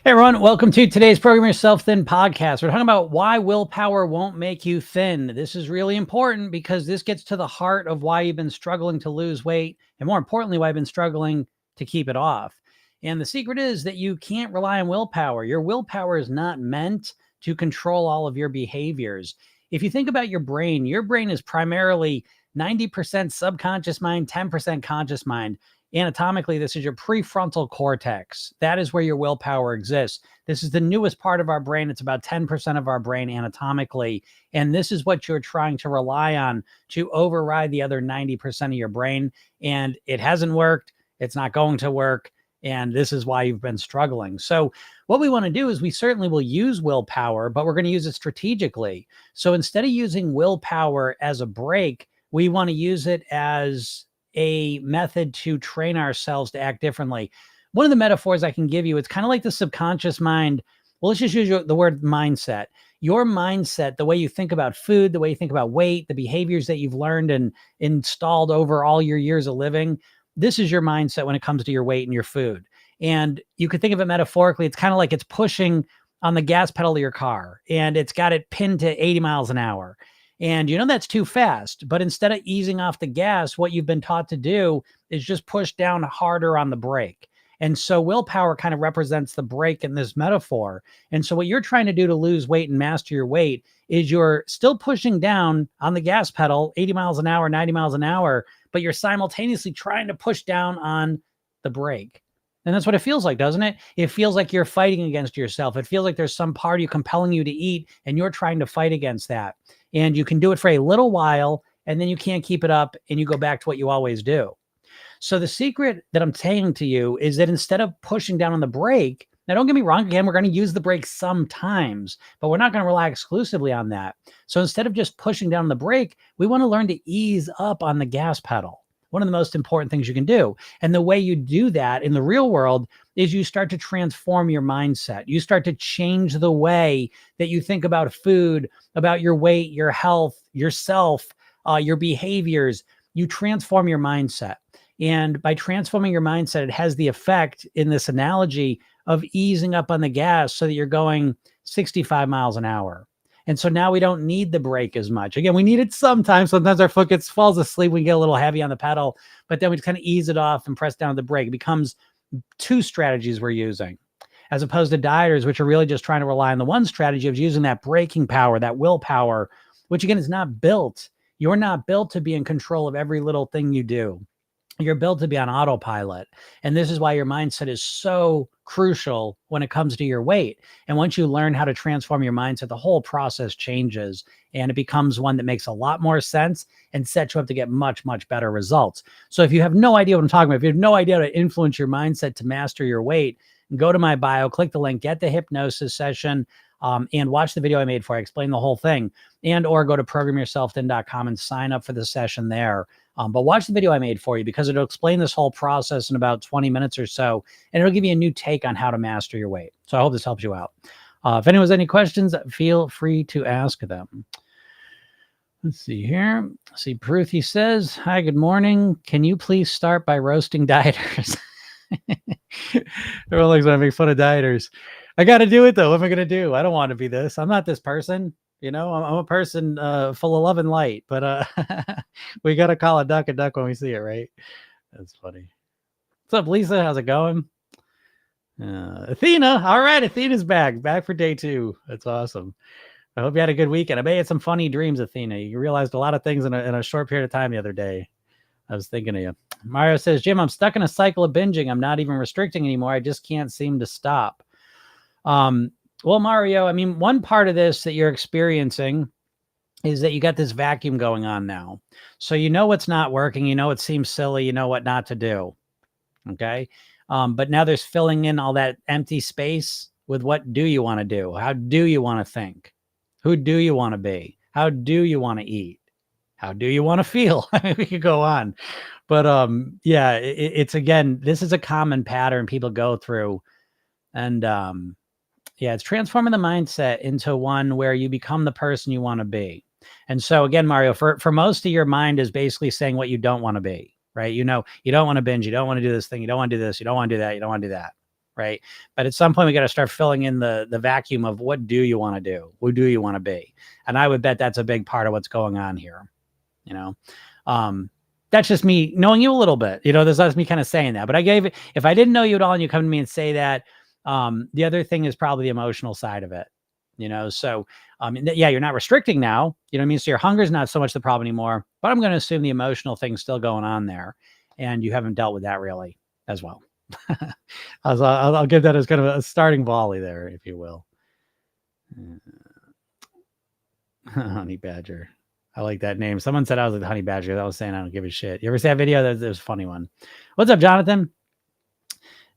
Hey everyone, welcome to today's Program Yourself Thin podcast. We're talking about why willpower won't make you thin. This is really important because this gets to the heart of why you've been struggling to lose weight, and more importantly, why you've been struggling to keep it off. And the secret is that you can't rely on willpower. Your willpower is not meant to control all of your behaviors. If you think about your brain is primarily 90% subconscious mind, 10% conscious mind. Anatomically, this is your prefrontal cortex. That is where your willpower exists. This is the newest part of our brain. It's about 10% of our brain anatomically. And this is what you're trying to rely on to override the other 90% of your brain. And it hasn't worked. It's not going to work. And this is why you've been struggling. So what we want to do is we certainly will use willpower, but we're going to use it strategically. So instead of using willpower as a brake, we want to use it as a method to train ourselves to act differently. One of the metaphors I can give you, it's kind of like the subconscious mind. Well, let's just use the word mindset. Your mindset, the way you think about food, the way you think about weight, the behaviors that you've learned and installed over all your years of living, this is your mindset when it comes to your weight and your food. And you could think of it metaphorically. It's kind of like it's pushing on the gas pedal of your car and it's got it pinned to 80 miles an hour. And you know that's too fast, but instead of easing off the gas, what you've been taught to do is just push down harder on the brake. And so willpower kind of represents the brake in this metaphor. And so what you're trying to do to lose weight and master your weight is you're still pushing down on the gas pedal, 80 miles an hour, 90 miles an hour, but you're simultaneously trying to push down on the brake. And that's what it feels like, doesn't it? It feels like you're fighting against yourself. It feels like there's some part of you compelling you to eat and you're trying to fight against that. And you can do it for a little while and then you can't keep it up and you go back to what you always do. So the secret that I'm saying to you is that instead of pushing down on the brake, now don't get me wrong, again, we're going to use the brake sometimes, but we're not going to rely exclusively on that. So instead of just pushing down the brake, we want to learn to ease up on the gas pedal. One of the most important things you can do. And the way you do that in the real world is you start to transform your mindset. You start to change the way that you think about food, about your weight, your health, yourself, your behaviors. You transform your mindset. And by transforming your mindset, it has the effect in this analogy of easing up on the gas so that you're going 65 miles an hour. And so now we don't need the brake as much. Again, we need it sometimes. Sometimes our foot falls asleep. We get a little heavy on the pedal, but then we kind of ease it off and press down the brake. It becomes two strategies we're using, as opposed to dieters, which are really just trying to rely on the one strategy of using that braking power, that willpower, which again is not built. You're not built to be in control of every little thing you do. You're built to be on autopilot. And this is why your mindset is so crucial when it comes to your weight. And once you learn how to transform your mindset, the whole process changes and it becomes one that makes a lot more sense and sets you up to get much, much better results. So if you have no idea what I'm talking about, if you have no idea how to influence your mindset to master your weight, go to my bio, click the link, get the hypnosis session, and watch the video I made for you. I explain the whole thing, and or go to programyourselfthin.com and sign up for the session there. But watch the video I made for you because it'll explain this whole process in about 20 minutes or so, and it'll give you a new take on how to master your weight. So I hope this helps you out. If anyone has any questions, feel free to ask them. Let's see here. See, Pruthi says, hi, good morning. Can you please start by roasting dieters? Everyone likes when I make fun of dieters. I got to do it though. What am I going to do? I don't want to be this. I'm not this person. You know, I'm a person full of love and light, but we got to call a duck when we see it, right? That's funny. What's up, Lisa? How's it going? Athena. All right. Athena's back for day 2. That's awesome. I hope you had a good weekend. I bet you had some funny dreams, Athena. You realized a lot of things in a short period of time the other day. I was thinking of you. Mario says, Jim, I'm stuck in a cycle of binging. I'm not even restricting anymore. I just can't seem to stop. Well, Mario, I mean, one part of this that you're experiencing is that you got this vacuum going on now. So you know what's not working. You know it seems silly. You know what not to do. Okay. But now there's filling in all that empty space with what do you want to do? How do you want to think? Who do you want to be? How do you want to eat? How do you want to feel? I mean, we could go on. But yeah, it's again, this is a common pattern people go through. And yeah, it's transforming the mindset into one where you become the person you want to be. And so again, Mario, for most of your mind is basically saying what you don't want to be, right? You know, you don't want to binge. You don't want to do this thing. You don't want to do this. You don't want to do that. You don't want to do that. right? But at some point we got to start filling in the vacuum of what do you want to do? Who do you want to be? And I would bet that's a big part of what's going on here. You know, that's just me knowing you a little bit. You know, that's me kind of saying that. But if I didn't know you at all and you come to me and say that, the other thing is probably the emotional side of it. You know, so yeah, you're not restricting now. You know what I mean? So your hunger is not so much the problem anymore. But I'm going to assume the emotional thing's still going on there, and you haven't dealt with that really as well. I'll give that as kind of a starting volley there, if you will. Honey Badger. I like that name. Someone said I was a honey badger. That was saying I don't give a shit. You ever see that video? That was a funny one. What's up, Jonathan?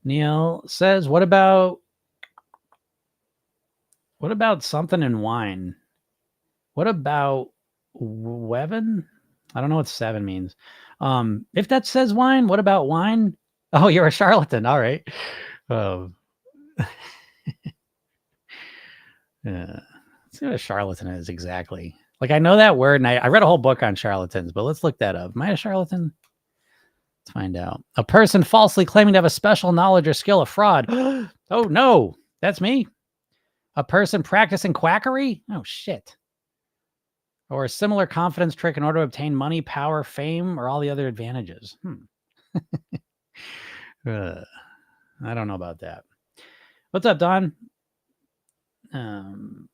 Neil says, what about something in wine? What about Weven? I don't know what 7 means. If that says wine, what about wine? Oh, you're a charlatan. All right. Yeah. Let's see what a charlatan is exactly. Like, I know that word, and I read a whole book on charlatans, but let's look that up. Am I a charlatan? Let's find out. A person falsely claiming to have a special knowledge or skill, a fraud. Oh, no. That's me. A person practicing quackery? Oh, shit. Or a similar confidence trick in order to obtain money, power, fame, or all the other advantages. I don't know about that. What's up, Don? Somebody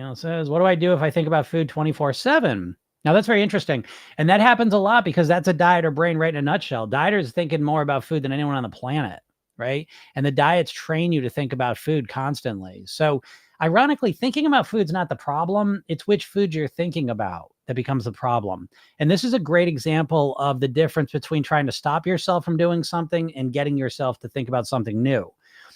else says, what do I do if I think about food 24/7? Now, that's very interesting. And that happens a lot because that's a dieter brain right in a nutshell. Dieters thinking more about food than anyone on the planet, right? And the diets train you to think about food constantly. So ironically, thinking about food's not the problem. It's which food you're thinking about that becomes the problem. And this is a great example of the difference between trying to stop yourself from doing something and getting yourself to think about something new.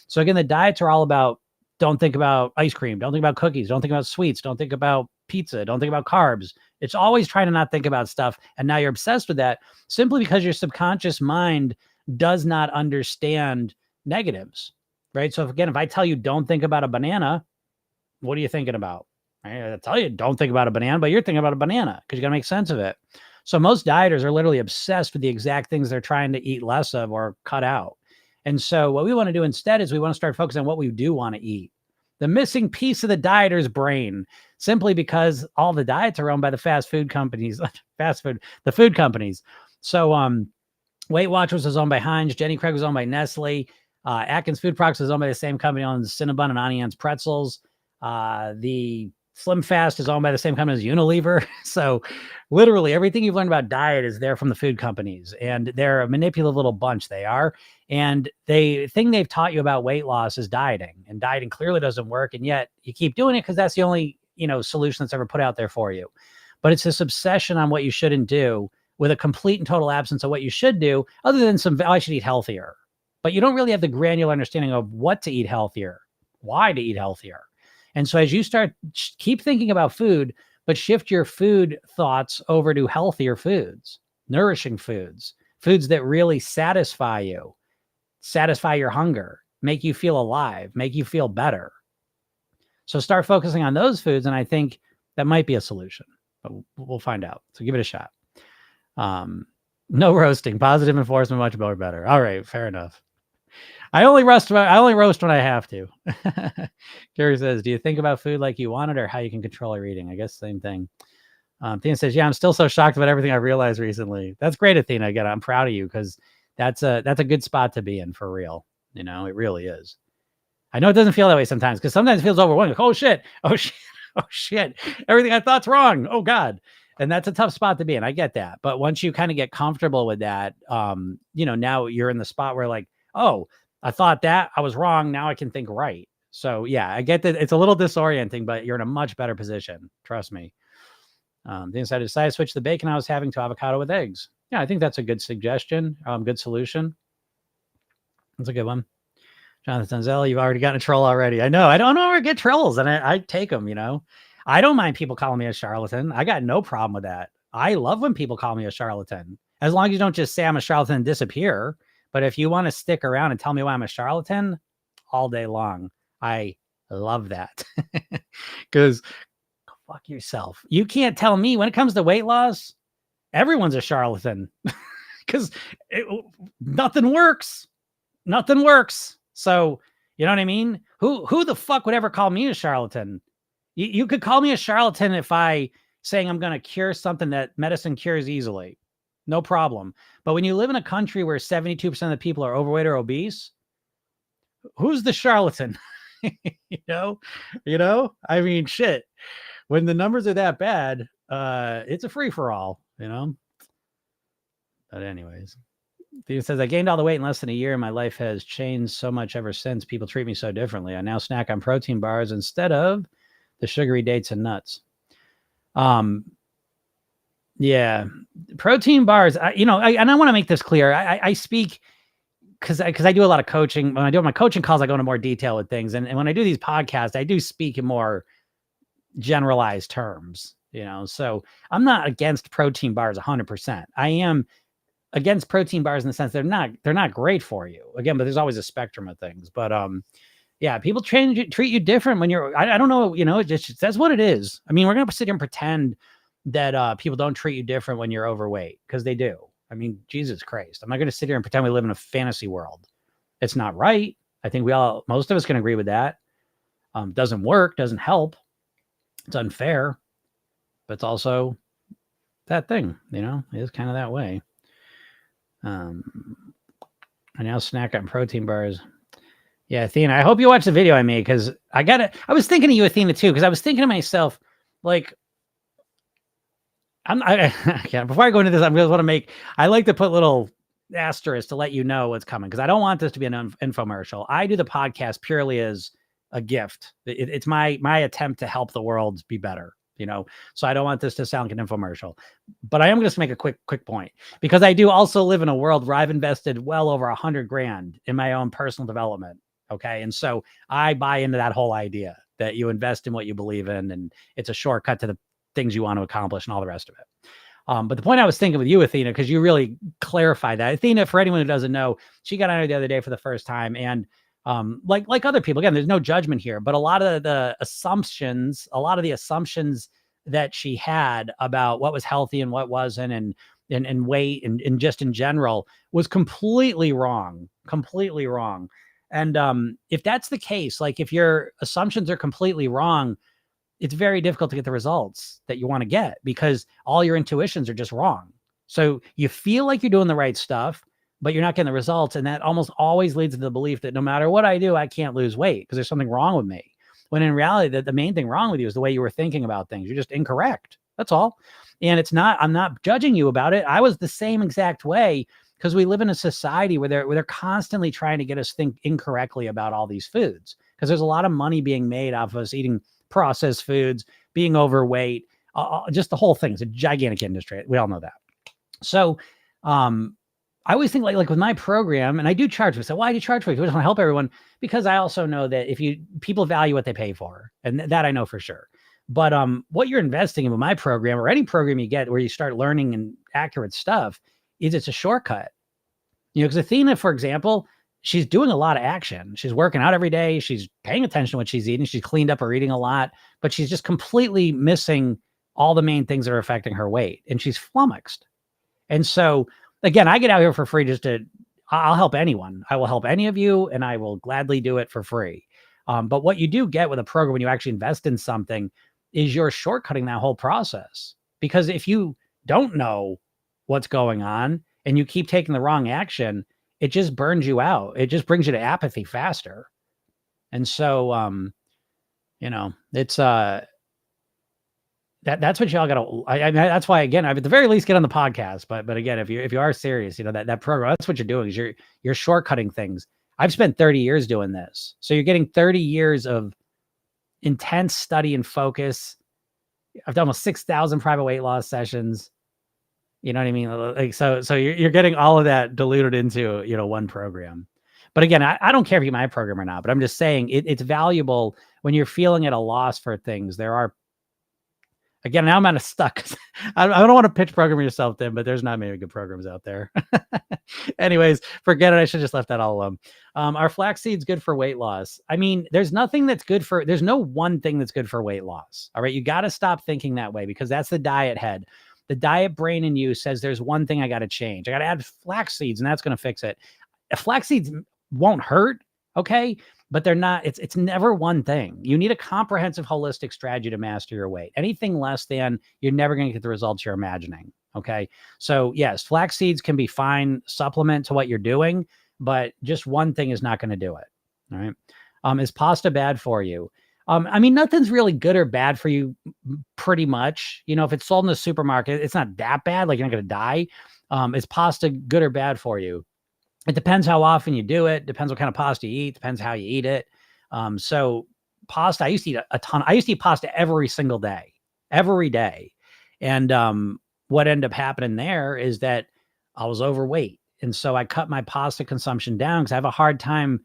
So again, the diets are all about don't think about ice cream, don't think about cookies, don't think about sweets, don't think about pizza, don't think about carbs. It's always trying to not think about stuff. And now you're obsessed with that simply because your subconscious mind does not understand negatives, right? So if I tell you don't think about a banana, what are you thinking about? Right? I tell you don't think about a banana, but you're thinking about a banana because you got to make sense of it. So most dieters are literally obsessed with the exact things they're trying to eat less of or cut out. And so what we want to do instead is we want to start focusing on what we do want to eat. The missing piece of the dieter's brain, simply because all the diets are owned by the fast food companies, the food companies. So Weight Watchers was owned by Heinz. Jenny Craig was owned by Nestle. Atkins Food Products was owned by the same company owns Cinnabon and Auntie Anne's Pretzels. The Slim Fast is owned by the same company as Unilever. So literally everything you've learned about diet is there from the food companies, and they're a manipulative little bunch. They are. And the thing they've taught you about weight loss is dieting, and dieting clearly doesn't work. And yet you keep doing it because that's the only, solution that's ever put out there for you. But it's this obsession on what you shouldn't do with a complete and total absence of what you should do, other than I should eat healthier. But you don't really have the granular understanding of what to eat healthier, why to eat healthier. And so as you keep thinking about food, but shift your food thoughts over to healthier foods, nourishing foods, foods that really satisfy you, satisfy your hunger, make you feel alive, make you feel better. So start focusing on those foods, and I think that might be a solution, but we'll find out. So give it a shot. No roasting, positive enforcement, much more better. All right, fair enough. I only roast when I have to. Gary says, do you think about food like you want it or how you can control your eating? I guess same thing. Athena says, yeah, I'm still so shocked about everything I realized recently. That's great, Athena. Again, I'm proud of you because that's a good spot to be in for real. It really is. I know it doesn't feel that way sometimes because sometimes it feels overwhelming. Like, oh shit. Everything I thought's wrong. Oh God. And that's a tough spot to be in. I get that. But once you kind of get comfortable with that, now you're in the spot where like, oh, I thought that I was wrong. Now I can think right. So yeah, I get that it's a little disorienting, but you're in a much better position. Trust me. Then I decided to switch the bacon I was having to avocado with eggs. Yeah, I think that's a good suggestion. Good solution. That's a good one. Jonathan Zanzelli, you've already gotten a troll already. I know. I don't ever get trolls, and I take them, I don't mind people calling me a charlatan. I got no problem with that. I love when people call me a charlatan. As long as you don't just say I'm a charlatan and disappear. But if you want to stick around and tell me why I'm a charlatan all day long, I love that. Because fuck yourself. You can't tell me when it comes to weight loss, everyone's a charlatan because nothing works. nothing works. So, you know what I mean? Who the fuck would ever call me a charlatan? You could call me a charlatan if I saying I'm going to cure something that medicine cures easily. No problem. But when you live in a country where 72% of the people are overweight or obese, who's the charlatan? you know, I mean, shit, when the numbers are that bad, it's a free for all, but anyways, he says, I gained all the weight in less than a year. My life has changed so much ever since. People treat me so differently. I now snack on protein bars instead of the sugary dates and nuts. Yeah, protein bars, and I want to make this clear. I speak because I do a lot of coaching. When I do my coaching calls, I go into more detail with things. And when I do these podcasts, I do speak in more generalized terms, so I'm not against protein bars 100%. I am against protein bars in the sense they're not great for you. Again, but there's always a spectrum of things. But yeah, people treat you different when you're, I don't know, it just that's what it is. I mean, we're going to sit here and pretend that people don't treat you different when you're overweight, because they do. I mean, Jesus Christ. I'm not going to sit here and pretend we live in a fantasy world. It's not right. I think most of us can agree with that. Doesn't work, doesn't help. It's unfair, but it's also that thing, it is kind of that way. I now snack on protein bars. Yeah, Athena, I hope you watch the video I made, because I was thinking of you, Athena, too, because I was thinking to myself, like, before I go into this, I like to put little asterisks to let you know what's coming, because I don't want this to be an infomercial. I do the podcast purely as a gift. It's my attempt to help the world be better, so I don't want this to sound like an infomercial, but I am going to make a quick point, because I do also live in a world where I've invested well over $100,000 in my own personal development. Okay. And so I buy into that whole idea that you invest in what you believe in, and it's a shortcut to the things you want to accomplish and all the rest of it. But the point I was thinking with you, Athena, because you really clarified that. Athena, for anyone who doesn't know, she got on here the other day for the first time. And like other people, again, there's no judgment here, but a lot of the assumptions that she had about what was healthy and what wasn't, and weight and just in general, was completely wrong. And if that's the case, like if your assumptions are completely wrong, it's very difficult to get the results that you want to get, because all your intuitions are just wrong. So you feel like you're doing the right stuff, but you're not getting the results. And that almost always leads to the belief that no matter what I do, I can't lose weight because there's something wrong with me. When in reality, the main thing wrong with you is the way you were thinking about things. You're just incorrect. That's all. And I'm not judging you about it. I was the same exact way, because we live in a society where they're constantly trying to get us think incorrectly about all these foods, because there's a lot of money being made off of us eating processed foods, being overweight, just the whole thing. It's a gigantic industry. We all know that. So I always think like with my program, and I do charge for it. So why do you charge for it? I just want to help everyone, because I also know that people value what they pay for, and that I know for sure. But what you're investing in with my program, or any program you get where you start learning and accurate stuff, is it's a shortcut. Because Athena, for example, she's doing a lot of action. She's working out every day. She's paying attention to what she's eating. She's cleaned up her eating a lot, but she's just completely missing all the main things that are affecting her weight, and she's flummoxed. And so again, I get out here for free I'll help anyone. I will help any of you, and I will gladly do it for free. But what you do get with a program when you actually invest in something is you're shortcutting that whole process. Because if you don't know what's going on and you keep taking the wrong action, it just burns you out. It just brings you to apathy faster. And so, it's, that's what y'all gotta, that's why, again, at the very least get on the podcast. But again, if you are serious, that program, that's what you're doing, is you're shortcutting things. I've spent 30 years doing this. So you're getting 30 years of intense study and focus. I've done almost 6,000 private weight loss sessions. You know what I mean? Like, so you're getting all of that diluted into, one program. But again, I don't care if you my program or not, but I'm just saying it's valuable when you're feeling at a loss for things. Again, now I'm kind of stuck. I don't want to pitch program yourself, Tim, but there's not many good programs out there. Anyways, forget it. I should just left that all alone. Are flax seeds good for weight loss? I mean, there's no one thing that's good for weight loss. All right. You got to stop thinking that way, because that's the diet head. The diet brain in you says there's one thing I got to change. I got to add flax seeds, and that's going to fix it. Flax seeds won't hurt. Okay. But they're not, it's never one thing. You need a comprehensive, holistic strategy to master your weight. Anything less than, you're never going to get the results you're imagining. Okay. So yes, flax seeds can be fine supplement to what you're doing, but just one thing is not going to do it. All right. Is pasta bad for you? I mean, nothing's really good or bad for you pretty much. You know, if it's sold in the supermarket, it's not that bad. Like, you're not going to die. Is pasta good or bad for you? It depends how often you do it. Depends what kind of pasta you eat. Depends how you eat it. So pasta, I used to eat a ton. I used to eat pasta every single day, every day. And what ended up happening there is that I was overweight. And so I cut my pasta consumption down because I have a hard time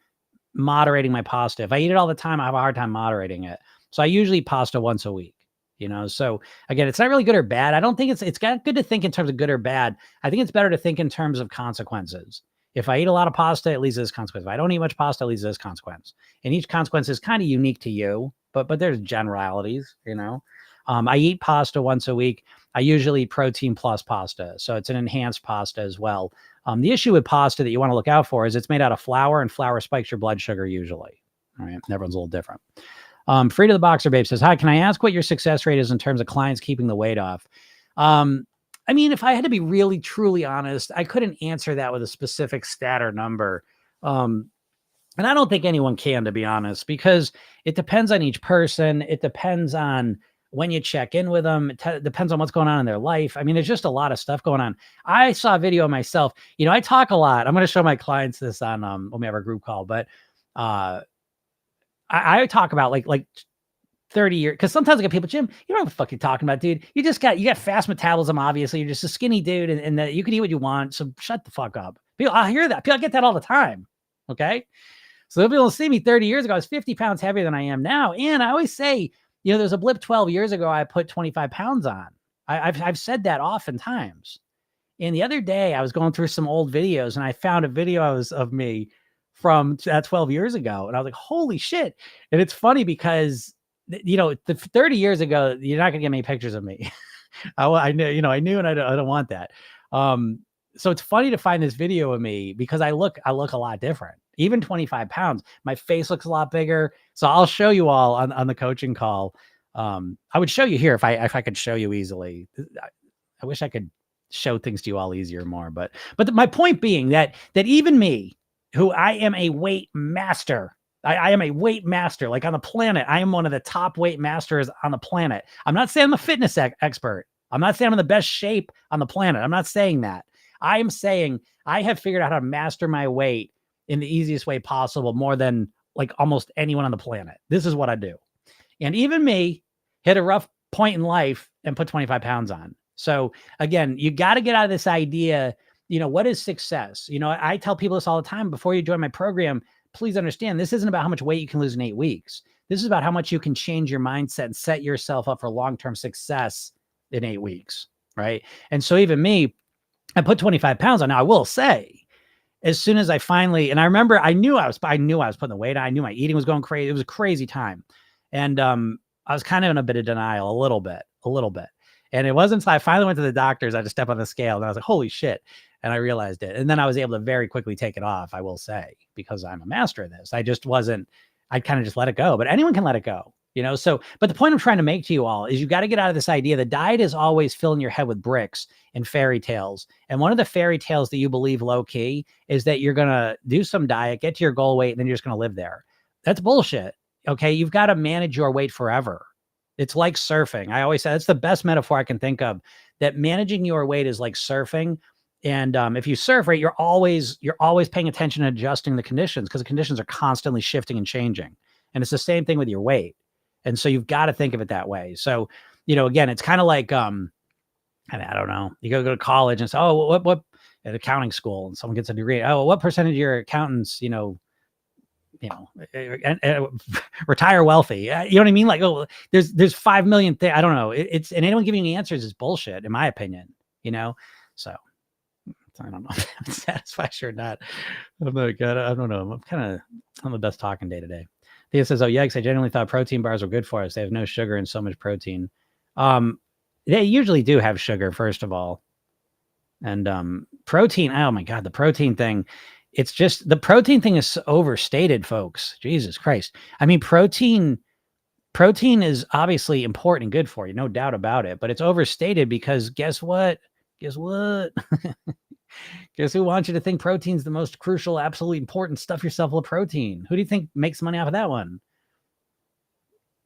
moderating my pasta. If I eat it all the time, I have a hard time moderating it. So I usually eat pasta once a week, you know? So again, it's not really good or bad. I don't think it's got good to think in terms of good or bad. I think it's better to think in terms of consequences. If I eat a lot of pasta, it leads to this consequence. If I don't eat much pasta, it leads to this consequence. And each consequence is kind of unique to you, but there's generalities, you know? I eat pasta once a week. I usually eat protein plus pasta. So it's an enhanced pasta as well. The issue with pasta that you want to look out for is it's made out of flour, and flour spikes your blood sugar usually. All right. Everyone's a little different. Free to the Boxer Babe says, hi, can I ask what your success rate is in terms of clients keeping the weight off? I mean, if I had to be really, truly honest, I couldn't answer that with a specific stat or number. And I don't think anyone can, to be honest, because it depends on each person. It depends on when you check in with them. It depends on what's going on in their life. I mean, there's just a lot of stuff going on. I saw a video of myself. You know, I talk a lot. I'm going to show my clients this on when we have our group call, but I talk about like 30 years, because sometimes I get people, Jim, you don't know what the fuck you're talking about, dude. You got fast metabolism, obviously. You're just a skinny dude, and you can eat what you want. So shut the fuck up. People, I hear that. People, I get that all the time. Okay. So people will see me 30 years ago, I was 50 pounds heavier than I am now. And I always say, you know, there's a blip 12 years ago, I put 25 pounds on. I've said that oftentimes. And the other day I was going through some old videos and I found a video of me from 12 years ago. And I was like, holy shit. And it's funny because, you know, 30 years ago, you're not going to get many pictures of me. I knew, you know, I knew, and I don't want that. So it's funny to find this video of me because I look a lot different. Even 25 pounds, my face looks a lot bigger. So I'll show you all on the coaching call. I would show you here if I could show you easily. I wish I could show things to you all easier more, but my point being that even me, who I am a weight master, I am a weight master, like on the planet. I am one of the top weight masters on the planet. I'm not saying I'm a fitness expert. I'm not saying I'm in the best shape on the planet. I'm not saying that. I am saying I have figured out how to master my weight in the easiest way possible, more than like almost anyone on the planet. This is what I do. And even me hit a rough point in life and put 25 pounds on. So again, you got to get out of this idea, you know, what is success? You know, I tell people this all the time. Before you join my program, please understand, this isn't about how much weight you can lose in 8 weeks. This is about how much you can change your mindset and set yourself up for long-term success in 8 weeks. Right. And so even me, I put 25 pounds on. Now I will say, as soon as I finally, and I remember I knew I was putting the weight on. I knew my eating was going crazy. It was a crazy time. And I was kind of in a bit of denial, a little bit. And it wasn't until I finally went to the doctors, I had to step on the scale and I was like, holy shit. And I realized it. And then I was able to very quickly take it off, I will say, because I'm a master of this. I kind of just let it go, but anyone can let it go, you know? So, but the point I'm trying to make to you all is you got to get out of this idea. The diet is always filling your head with bricks and fairy tales. And one of the fairy tales that you believe low key is that you're going to do some diet, get to your goal weight, and then you're just going to live there. That's bullshit. Okay. You've got to manage your weight forever. It's like surfing. I always say that's the best metaphor I can think of, that managing your weight is like surfing. And if you surf, right, you're always paying attention and adjusting the conditions, because the conditions are constantly shifting and changing. And it's the same thing with your weight. And so you've got to think of it that way. So, you know, again, it's kind of like, I don't know, you go to college and say, oh, what at accounting school, and someone gets a degree. Oh, what percentage of your accountants, retire wealthy? You know what I mean? Like, oh, there's 5 million things. I don't know. It's, and anyone giving you answers is bullshit, in my opinion, you know? So I don't know if I'm satisfied or not. I'm not good. I don't know. I'm on the best talking day today. Thea says, oh, yikes. I genuinely thought protein bars were good for us. They have no sugar and so much protein. They usually do have sugar, first of all. And protein, oh my God, the protein thing. It's just the protein thing is overstated, folks. Jesus Christ. I mean, protein is obviously important and good for you, no doubt about it, but it's overstated because guess what? Guess what? Guess who wants you to think protein's the most crucial, absolutely important? Stuff yourself with protein. Who do you think makes money off of that one?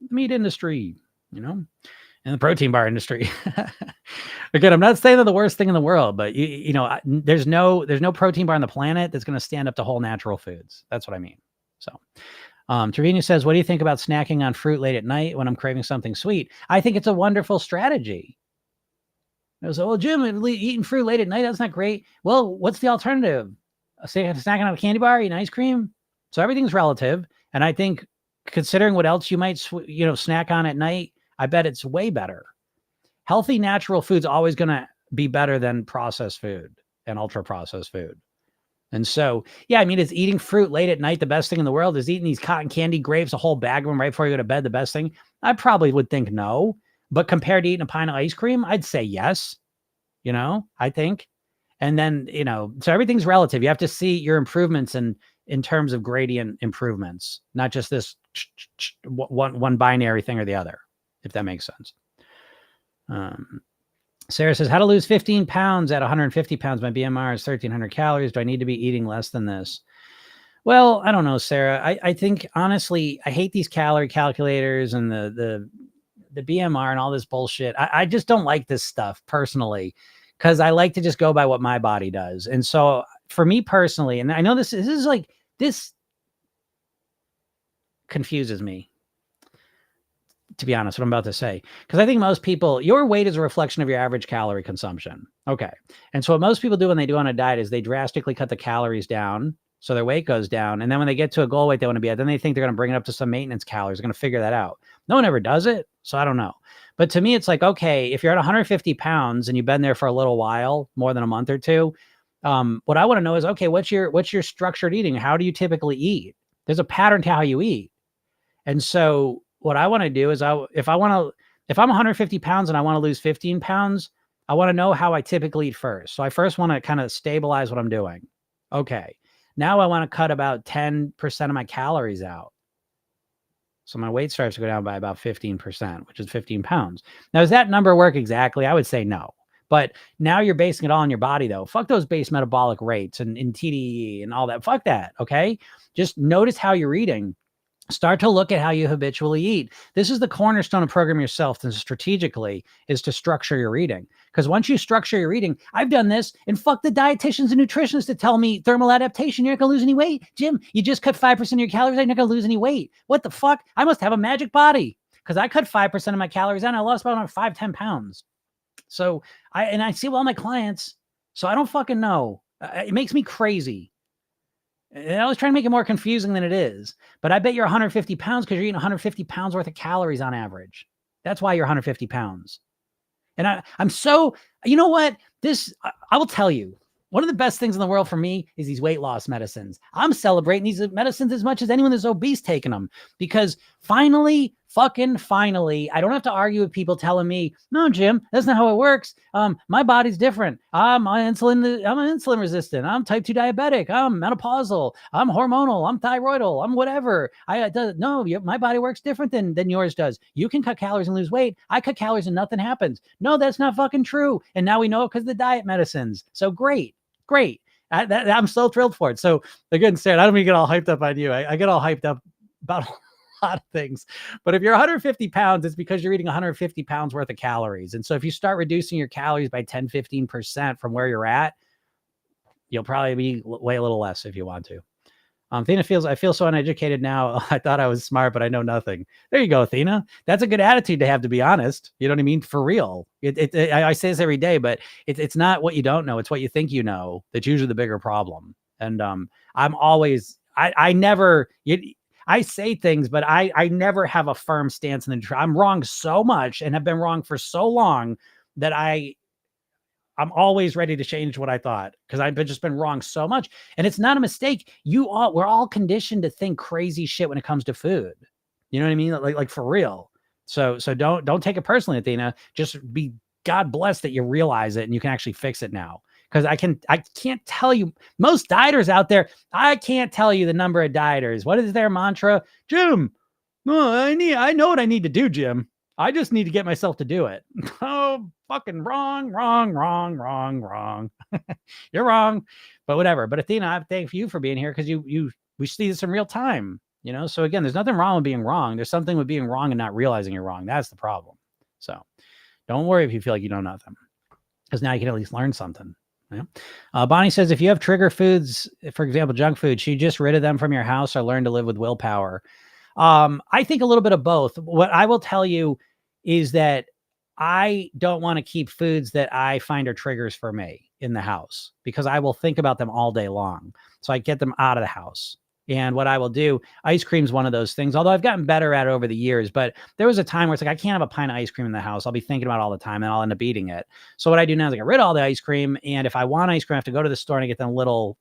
The meat industry, and the protein bar industry. Again, I'm not saying they're the worst thing in the world, but there's no protein bar on the planet that's going to stand up to whole natural foods. That's what I mean. So, Trevino says, what do you think about snacking on fruit late at night when I'm craving something sweet? I think it's a wonderful strategy. I was like, well, Jim, eating fruit late at night, that's not great. Well, what's the alternative? Snacking on a candy bar, eating ice cream? So everything's relative. And I think considering what else you might, snack on at night, I bet it's way better. Healthy, natural food's always going to be better than processed food and ultra processed food. And so, yeah, I mean, is eating fruit late at night the best thing in the world? Is eating these cotton candy grapes, a whole bag of them right before you go to bed, the best thing? I probably would think no. But compared to eating a pint of ice cream, I'd say yes, I think. And then, so everything's relative. You have to see your improvements in terms of gradient improvements, not just this one binary thing or the other, if that makes sense. Sarah says, how to lose 15 pounds at 150 pounds. My BMR is 1,300 calories. Do I need to be eating less than this? Well, I don't know, Sarah. I think, honestly, I hate these calorie calculators and the BMR and all this bullshit. I just don't like this stuff personally because I like to just go by what my body does. And so for me personally, and I know this confuses me, to be honest, what I'm about to say, because I think most people, your weight is a reflection of your average calorie consumption. Okay. And so what most people do when they do on a diet is they drastically cut the calories down so their weight goes down. And then when they get to a goal weight they want to be at, then they think they're going to bring it up to some maintenance calories. They're going to figure that out. No one ever does it. So I don't know. But to me, it's like, okay, if you're at 150 pounds and you've been there for a little while, more than a month or two, what I want to know is, okay, what's your structured eating? How do you typically eat? There's a pattern to how you eat. And so what I want to do is if I'm 150 pounds and I want to lose 15 pounds, I want to know how I typically eat first. So I first want to kind of stabilize what I'm doing. Okay. Now I want to cut about 10% of my calories out. So my weight starts to go down by about 15%, which is 15 pounds. Now, does that number work exactly? I would say no. But now you're basing it all on your body, though. Fuck those base metabolic rates and TDE and all that. Fuck that. Okay. Just notice how you're eating. Start to look at how you habitually eat. This is the cornerstone of Program Yourself and strategically is to structure your eating. Because once you structure your eating, I've done this, and fuck the dietitians and nutritionists that tell me thermal adaptation, you're not going to lose any weight. Jim, you just cut 5% of your calories, you're not going to lose any weight. What the fuck? I must have a magic body because I cut 5% of my calories out and I lost about 5-10 pounds. So I see all my clients, so I don't fucking know. It makes me crazy. And I was trying to make it more confusing than it is, but I bet you're 150 pounds because you're eating 150 pounds worth of calories on average. That's why you're 150 pounds. And I'm so, you know what? I will tell you, one of the best things in the world for me is these weight loss medicines. I'm celebrating these medicines as much as anyone that's obese taking them because finally, I don't have to argue with people telling me, no, Jim, that's not how it works. My body's different. I'm insulin resistant. I'm type 2 diabetic. I'm menopausal. I'm hormonal. I'm thyroidal. I'm whatever. My body works different than yours does. You can cut calories and lose weight. I cut calories and nothing happens. No, that's not fucking true. And now we know it because of the diet medicines. So great. I'm so thrilled for it. So again, Sarah, I don't mean to get all hyped up on you. I get all hyped up about a lot of things, but if you're 150 pounds, it's because you're eating 150 pounds worth of calories. And so if you start reducing your calories by 10-15% from where you're at, you'll probably weigh a little less if you want to. Athena I feel so uneducated now. I thought I was smart, but I know nothing. There you go, Athena. That's a good attitude to have, to be honest. You know what I mean? For real. I say this every day, but it's not what you don't know. It's what you think you know. That's usually the bigger problem. And I'm always, I say things, but I never have a firm stance. I'm wrong so much and have been wrong for so long that I'm always ready to change what I thought because I've just been wrong so much. And it's not a mistake. We're all conditioned to think crazy shit when it comes to food. You know what I mean? Like for real. So don't take it personally, Athena. Just be God bless that you realize it and you can actually fix it now. because I can't tell you, most dieters out there, I can't tell you the number of dieters. What is their mantra? Jim, no, I know what I need to do, Jim. I just need to get myself to do it. Oh, fucking wrong. You're wrong, but whatever. But Athena, I thank you for being here, because we see this in real time, So again, there's nothing wrong with being wrong. There's something with being wrong and not realizing you're wrong. That's the problem. So don't worry if you feel like you know nothing, because now you can at least learn something. Bonnie says, if you have trigger foods, for example, junk food, should you just rid of them from your house or learn to live with willpower? I think a little bit of both. What I will tell you is that I don't want to keep foods that I find are triggers for me in the house, because I will think about them all day long. So I get them out of the house. And what I will do, ice cream is one of those things, although I've gotten better at it over the years. But there was a time where it's like, I can't have a pint of ice cream in the house. I'll be thinking about it all the time and I'll end up eating it. So what I do now is I get rid of all the ice cream. And if I want ice cream, I have to go to the store and get the little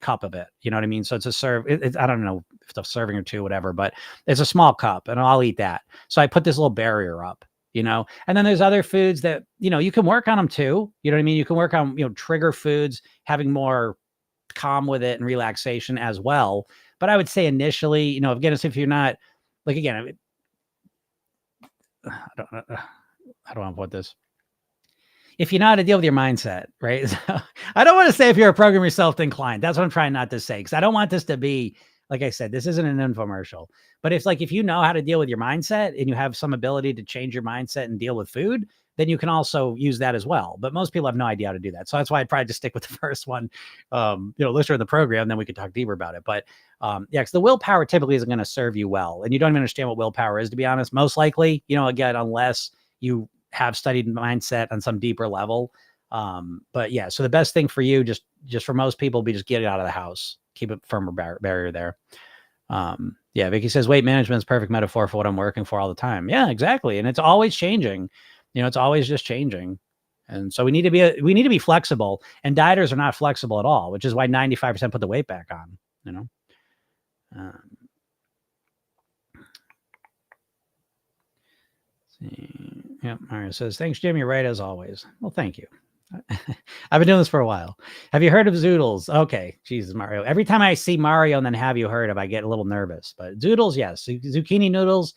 cup of it. You know what I mean? So it's a serve. I don't know if it's a serving or two, whatever, but it's a small cup and I'll eat that. So I put this little barrier up, and then there's other foods that, you can work on them too. You know what I mean? You can work on, trigger foods, having more calm with it and relaxation as well. But I would say initially, again, if you're not like, again, I don't know. How do I want to put this? If you know how to deal with your mindset, right? So, I don't want to say if you're a program yourself inclined. That's what I'm trying not to say, because I don't want this to be, like I said, this isn't an infomercial. But it's like, if you know how to deal with your mindset and you have some ability to change your mindset and deal with food, then you can also use that as well. But most people have no idea how to do that. So that's why I'd probably just stick with the first one, let's run the program, then we could talk deeper about it. But yeah, because the willpower typically isn't going to serve you well. And you don't even understand what willpower is, to be honest, most likely, again, unless you have studied mindset on some deeper level. But yeah, so the best thing for you, just for most people, be just get it out of the house, keep a firmer barrier there. Yeah, Vicky says weight management is perfect metaphor for what I'm working for all the time. Yeah, exactly. And it's always changing. It's always just changing. And so we need to be flexible, and dieters are not flexible at all, which is why 95% put the weight back on, see. Yep. Mario says, thanks, Jim. You're right as always. Well, thank you. I've been doing this for a while. Have you heard of zoodles? Okay. Jesus, Mario. Every time I see Mario and then have you heard of, I get a little nervous, but zoodles, yes. Zucchini noodles.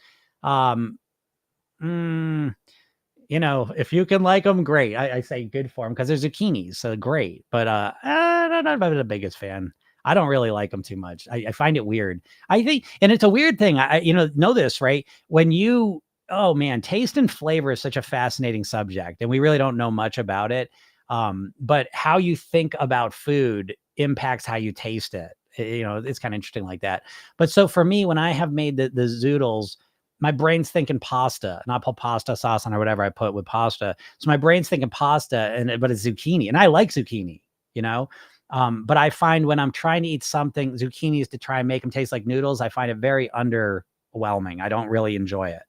If you can like them, great. I say good for them because they're zucchinis, so great. But I'm not the biggest fan. I don't really like them too much. I find it weird. I think, and it's a weird thing. I know this, right? When you, oh man, taste and flavor is such a fascinating subject, and we really don't know much about it. But how you think about food impacts how you taste it. It's kind of interesting like that. But so for me, when I have made the zoodles, my brain's thinking pasta, and I'll put pasta sauce on or whatever I put with pasta. So my brain's thinking pasta, but it's zucchini, and I like zucchini, but I find when I'm trying to eat something, zucchinis, to try and make them taste like noodles, I find it very underwhelming. I don't really enjoy it.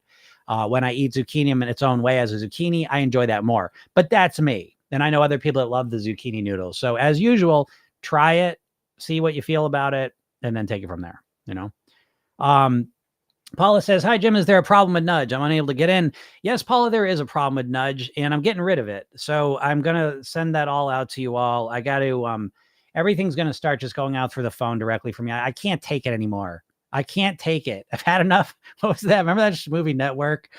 When I eat zucchini in its own way as a zucchini, I enjoy that more. But that's me. And I know other people that love the zucchini noodles. So as usual, try it, see what you feel about it, and then take it from there, Paula says, hi, Jim, is there a problem with nudge? I'm unable to get in. Yes, Paula, there is a problem with nudge, and I'm getting rid of it. So I'm going to send that all out to you all. I got to, everything's going to start just going out through the phone directly from me. I can't take it anymore. I can't take it. I've had enough. What was that? Remember that movie Network?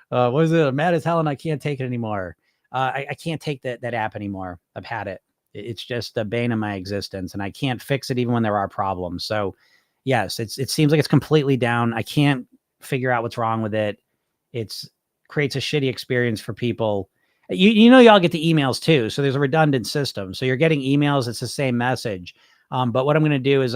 What was it? I'm mad as hell and I can't take it anymore. I can't take that app anymore. I've had it. It's just the bane of my existence, and I can't fix it even when there are problems. So yes, it seems like it's completely down. I can't figure out what's wrong with it. It's creates a shitty experience for people. Y'all get the emails too. So there's a redundant system. So you're getting emails. It's the same message. But what I'm going to do is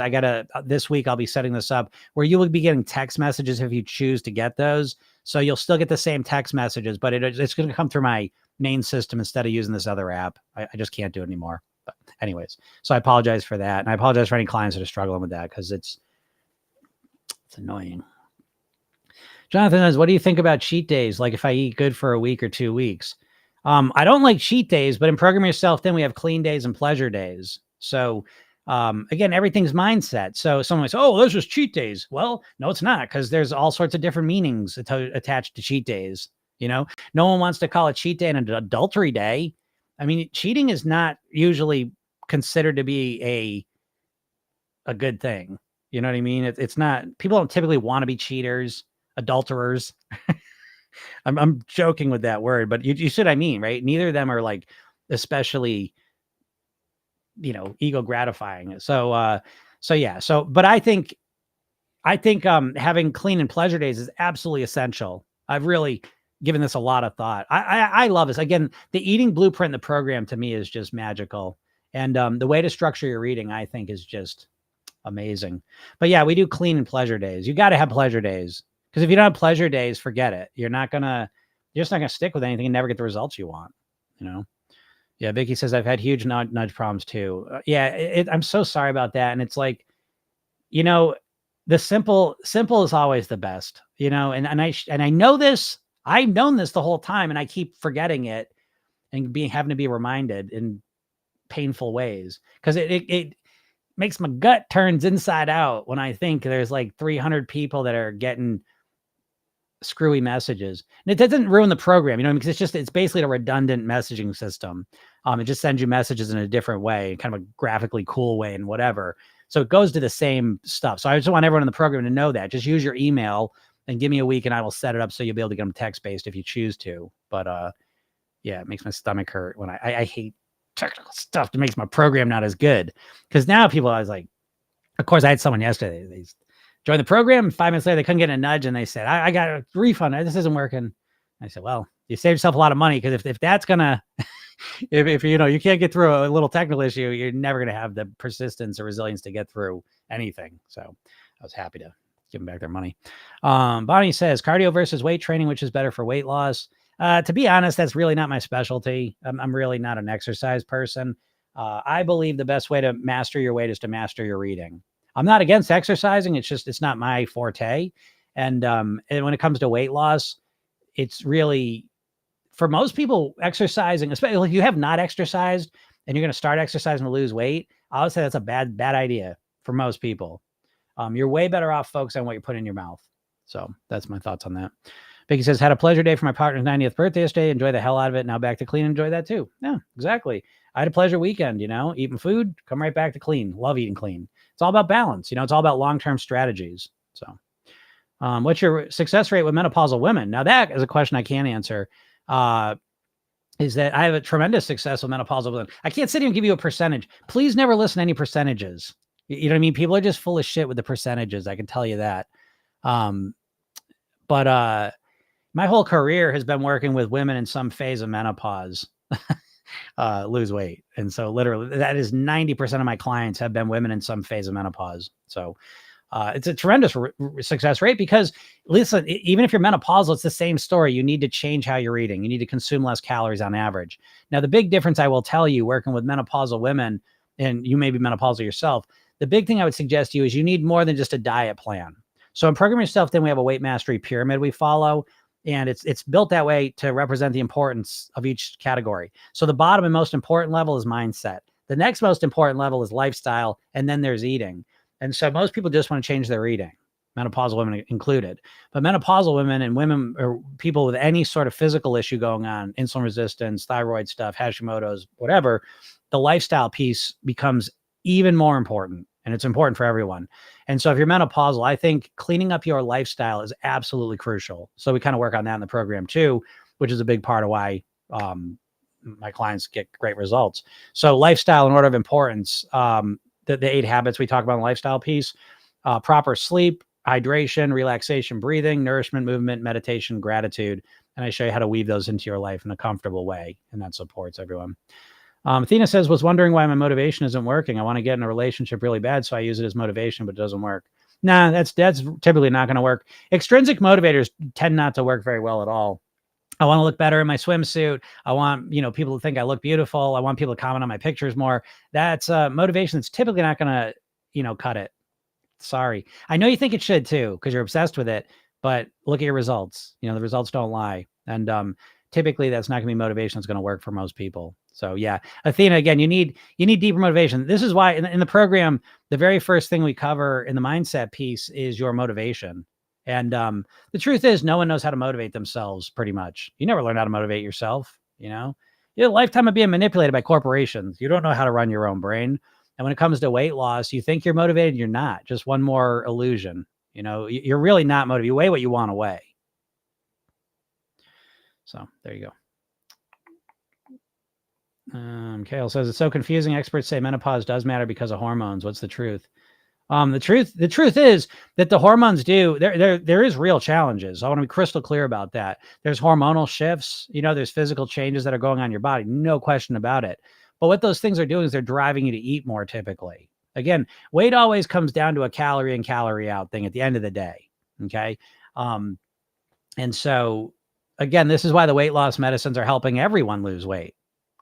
this week, I'll be setting this up where you will be getting text messages if you choose to get those. So you'll still get the same text messages, but it's going to come through my main system instead of using this other app. I just can't do it anymore. But anyways, so I apologize for that. And I apologize for any clients that are struggling with that, because it's annoying. Jonathan says, what do you think about cheat days? Like if I eat good for a week or 2 weeks? I don't like cheat days, but in Program Yourself, then we have clean days and pleasure days. So again, everything's mindset. So someone says, oh, those are cheat days. Well, no, it's not, because there's all sorts of different meanings attached to cheat days. No one wants to call a cheat day an adultery day. I mean, cheating is not usually considered to be a good thing. You know what I mean? It's not, people don't typically want to be cheaters, adulterers. I'm joking with that word, but you see what I mean, right? Neither of them are like especially, ego gratifying. So yeah. But I think having clean and pleasure days is absolutely essential. I've really given this a lot of thought. I love this. Again, the eating blueprint in the program to me is just magical. And the way to structure your eating, I think, is just amazing. But yeah, we do clean and pleasure days. You got to have pleasure days, because if you don't have pleasure days, forget it. You're just not gonna stick with anything and never get the results you want. You know. Yeah, Vicky says I've had huge nudge problems too. Yeah, I'm so sorry about that. And it's like, you know, the simple is always the best. And I know this. I've known this the whole time, and I keep forgetting it and having to be reminded in painful ways, because it makes my gut turns inside out when I think there's like 300 people that are getting screwy messages. And it doesn't ruin the program, because it's basically a redundant messaging system. It just sends you messages in a different way, kind of a graphically cool way and whatever. So it goes to the same stuff. So I just want everyone in the program to know that. Just use your email and give me a week and I will set it up so you'll be able to get them text-based if you choose to. But yeah, it makes my stomach hurt when I hate technical stuff that makes my program not as good. Because now people are always like, of course, I had someone yesterday. They joined the program, and 5 minutes later, they couldn't get a nudge, and they said, I got a refund. This isn't working. I said, well, you saved yourself a lot of money, because if that's gonna, if you can't get through a little technical issue, you're never gonna have the persistence or resilience to get through anything. So I was happy to give them back their money. Bonnie says, cardio versus weight training, which is better for weight loss? To be honest, that's really not my specialty. I'm really not an exercise person. I believe the best way to master your weight is to master your reading. I'm not against exercising. It's not my forte. And when it comes to weight loss, it's really, for most people, exercising, especially if you have not exercised and you're going to start exercising to lose weight, I would say that's a bad idea for most people. You're way better off focusing on what you put in your mouth. So that's my thoughts on that. Vicky says, had a pleasure day for my partner's 90th birthday yesterday. Enjoy the hell out of it. Now back to clean. Enjoy that too. Yeah, exactly. I had a pleasure weekend, eating food, come right back to clean. Love eating clean. It's all about balance. It's all about long-term strategies. So what's your success rate with menopausal women? Now that is a question I can't answer. Is that I have a tremendous success with menopausal women. I can't sit here and give you a percentage. Please never listen to any percentages. You know what I mean? People are just full of shit with the percentages. I can tell you that. But my whole career has been working with women in some phase of menopause lose weight. And so literally that is 90% of my clients have been women in some phase of menopause. So it's a tremendous success rate, because listen, even if you're menopausal, it's the same story. You need to change how you're eating. You need to consume less calories on average. Now, the big difference I will tell you, working with menopausal women, and you may be menopausal yourself, the big thing I would suggest to you is you need more than just a diet plan. So in Program Yourself, then we have a weight mastery pyramid we follow. And it's built that way to represent the importance of each category. So the bottom and most important level is mindset. The next most important level is lifestyle. And then there's eating. And so most people just want to change their eating, menopausal women included. But menopausal women and women or people with any sort of physical issue going on, insulin resistance, thyroid stuff, Hashimoto's, whatever, the lifestyle piece becomes even more important. And it's important for everyone. And so if you're menopausal, I think cleaning up your lifestyle is absolutely crucial. So we kind of work on that in the program too, which is a big part of why my clients get great results. So lifestyle in order of importance, the 8 habits we talk about in the lifestyle piece, proper sleep, hydration, relaxation, breathing, nourishment, movement, meditation, gratitude. And I show you how to weave those into your life in a comfortable way. And that supports everyone. Athena says, was wondering why my motivation isn't working. I want to get in a relationship really bad, so I use it as motivation, but it doesn't work. Nah, that's typically not going to work. Extrinsic motivators tend not to work very well at all. I want to look better in my swimsuit. I want, people to think I look beautiful. I want people to comment on my pictures more. That's motivation that's typically not going to, cut it. Sorry. I know you think it should too, because you're obsessed with it, but look at your results. The results don't lie. And typically that's not going to be motivation that's going to work for most people. So yeah, Athena, again, you need deeper motivation. This is why in the program, the very first thing we cover in the mindset piece is your motivation. And the truth is no one knows how to motivate themselves pretty much. You never learn how to motivate yourself, You have a lifetime of being manipulated by corporations. You don't know how to run your own brain. And when it comes to weight loss, you think you're motivated. You're not. Just one more illusion. You're really not motivated. You weigh what you want to weigh. So there you go. Kale says it's so confusing. Experts say menopause does matter because of hormones. What's the truth? The truth is that the hormones there is real challenges. I want to be crystal clear about that. There's hormonal shifts, there's physical changes that are going on in your body. No question about it. But what those things are doing is they're driving you to eat more typically. Again, weight always comes down to a calorie in, calorie out thing at the end of the day. Okay. And so again, this is why the weight loss medicines are helping everyone lose weight.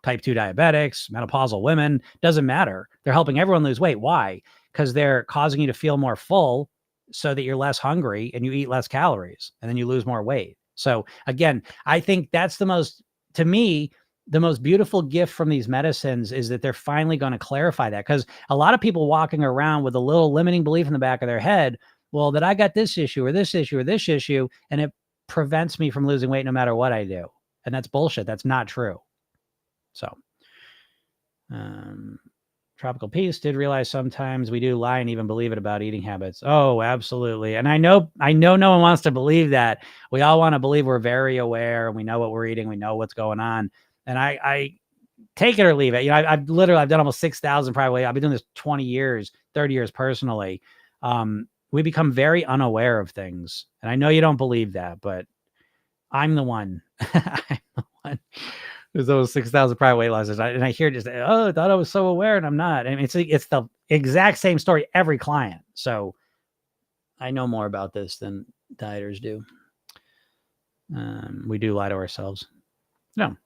Type 2 diabetics, menopausal women, doesn't matter. They're helping everyone lose weight. Why? Because they're causing you to feel more full so that you're less hungry and you eat less calories and then you lose more weight. So again, I think that's to me, the most beautiful gift from these medicines is that they're finally going to clarify that, because a lot of people walking around with a little limiting belief in the back of their head, well, that I got this issue or this issue or this issue, and it prevents me from losing weight no matter what I do. And that's bullshit. That's not true. So, Tropical Peace did realize sometimes we do lie and even believe it about eating habits. Oh, absolutely. And I know no one wants to believe that. We all want to believe we're very aware and we know what we're eating. We know what's going on. And I take it or leave it. I've done almost 6,000 probably. I've been doing this 20 years, 30 years personally. We become very unaware of things. And I know you don't believe that, but I'm the one. I'm the one. There's those 6,000 private weight losses. And I hear just, I thought I was so aware and I'm not. I mean, it's the exact same story, every client. So I know more about this than dieters do. We do lie to ourselves. No.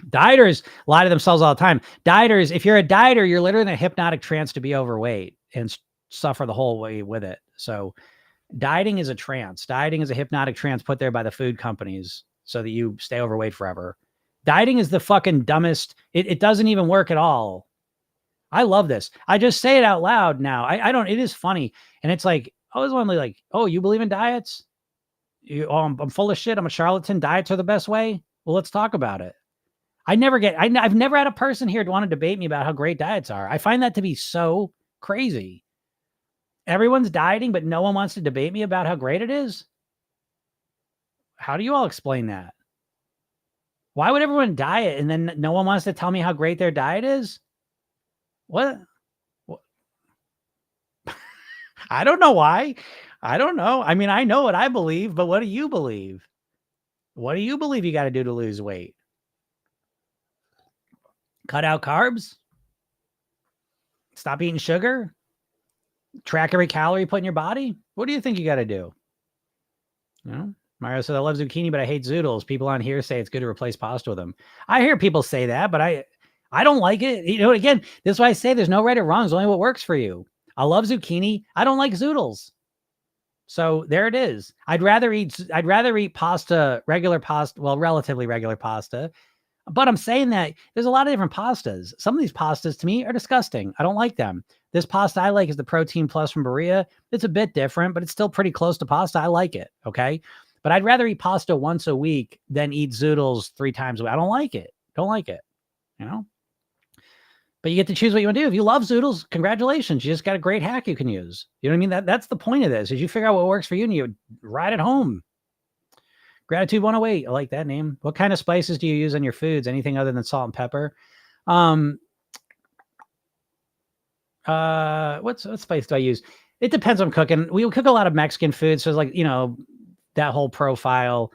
Dieters lie to themselves all the time. Dieters, if you're a dieter, you're literally in a hypnotic trance to be overweight and suffer the whole way with it. So dieting is a trance. Dieting is a hypnotic trance put there by the food companies so that you stay overweight forever. Dieting is the fucking dumbest. It doesn't even work at all. I love this. I just say it out loud now. I don't, it is funny. And it's like, I was wondering like, oh, you believe in diets? I'm full of shit. I'm a charlatan. Diets are the best way. Well, let's talk about it. I've never had a person here to want to debate me about how great diets are. I find that to be so crazy. Everyone's dieting, but no one wants to debate me about how great it is. How do you all explain that? Why would everyone diet and then no one wants to tell me how great their diet is? What? I don't know why. I don't know. I mean, I know what I believe, but what do you believe? What do you believe you got to do to lose weight? Cut out carbs? Stop eating sugar? Track every calorie you put in your body? What do you think you got to do? Mario said, I love zucchini, but I hate zoodles. People on here say it's good to replace pasta with them. I hear people say that, but I don't like it. Again, this is why I say there's no right or wrong. It's only what works for you. I love zucchini. I don't like zoodles. So there it is. I'd rather eat pasta, regular pasta, well, relatively regular pasta. But I'm saying that there's a lot of different pastas. Some of these pastas to me are disgusting. I don't like them. This pasta I like is the Protein Plus from Berea. It's a bit different, but it's still pretty close to pasta. I like it. Okay. But I'd rather eat pasta once a week than eat zoodles 3 times a week. I don't like it. But you get to choose what you want to do. If you love zoodles, congratulations. You just got a great hack you can use. You know what I mean? That's the point of this, is you figure out what works for you and you ride it home. Gratitude 108. I like that name. What kind of spices do you use on your foods? Anything other than salt and pepper? What spice do I use? It depends on cooking. We cook a lot of Mexican food. So it's like, that whole profile,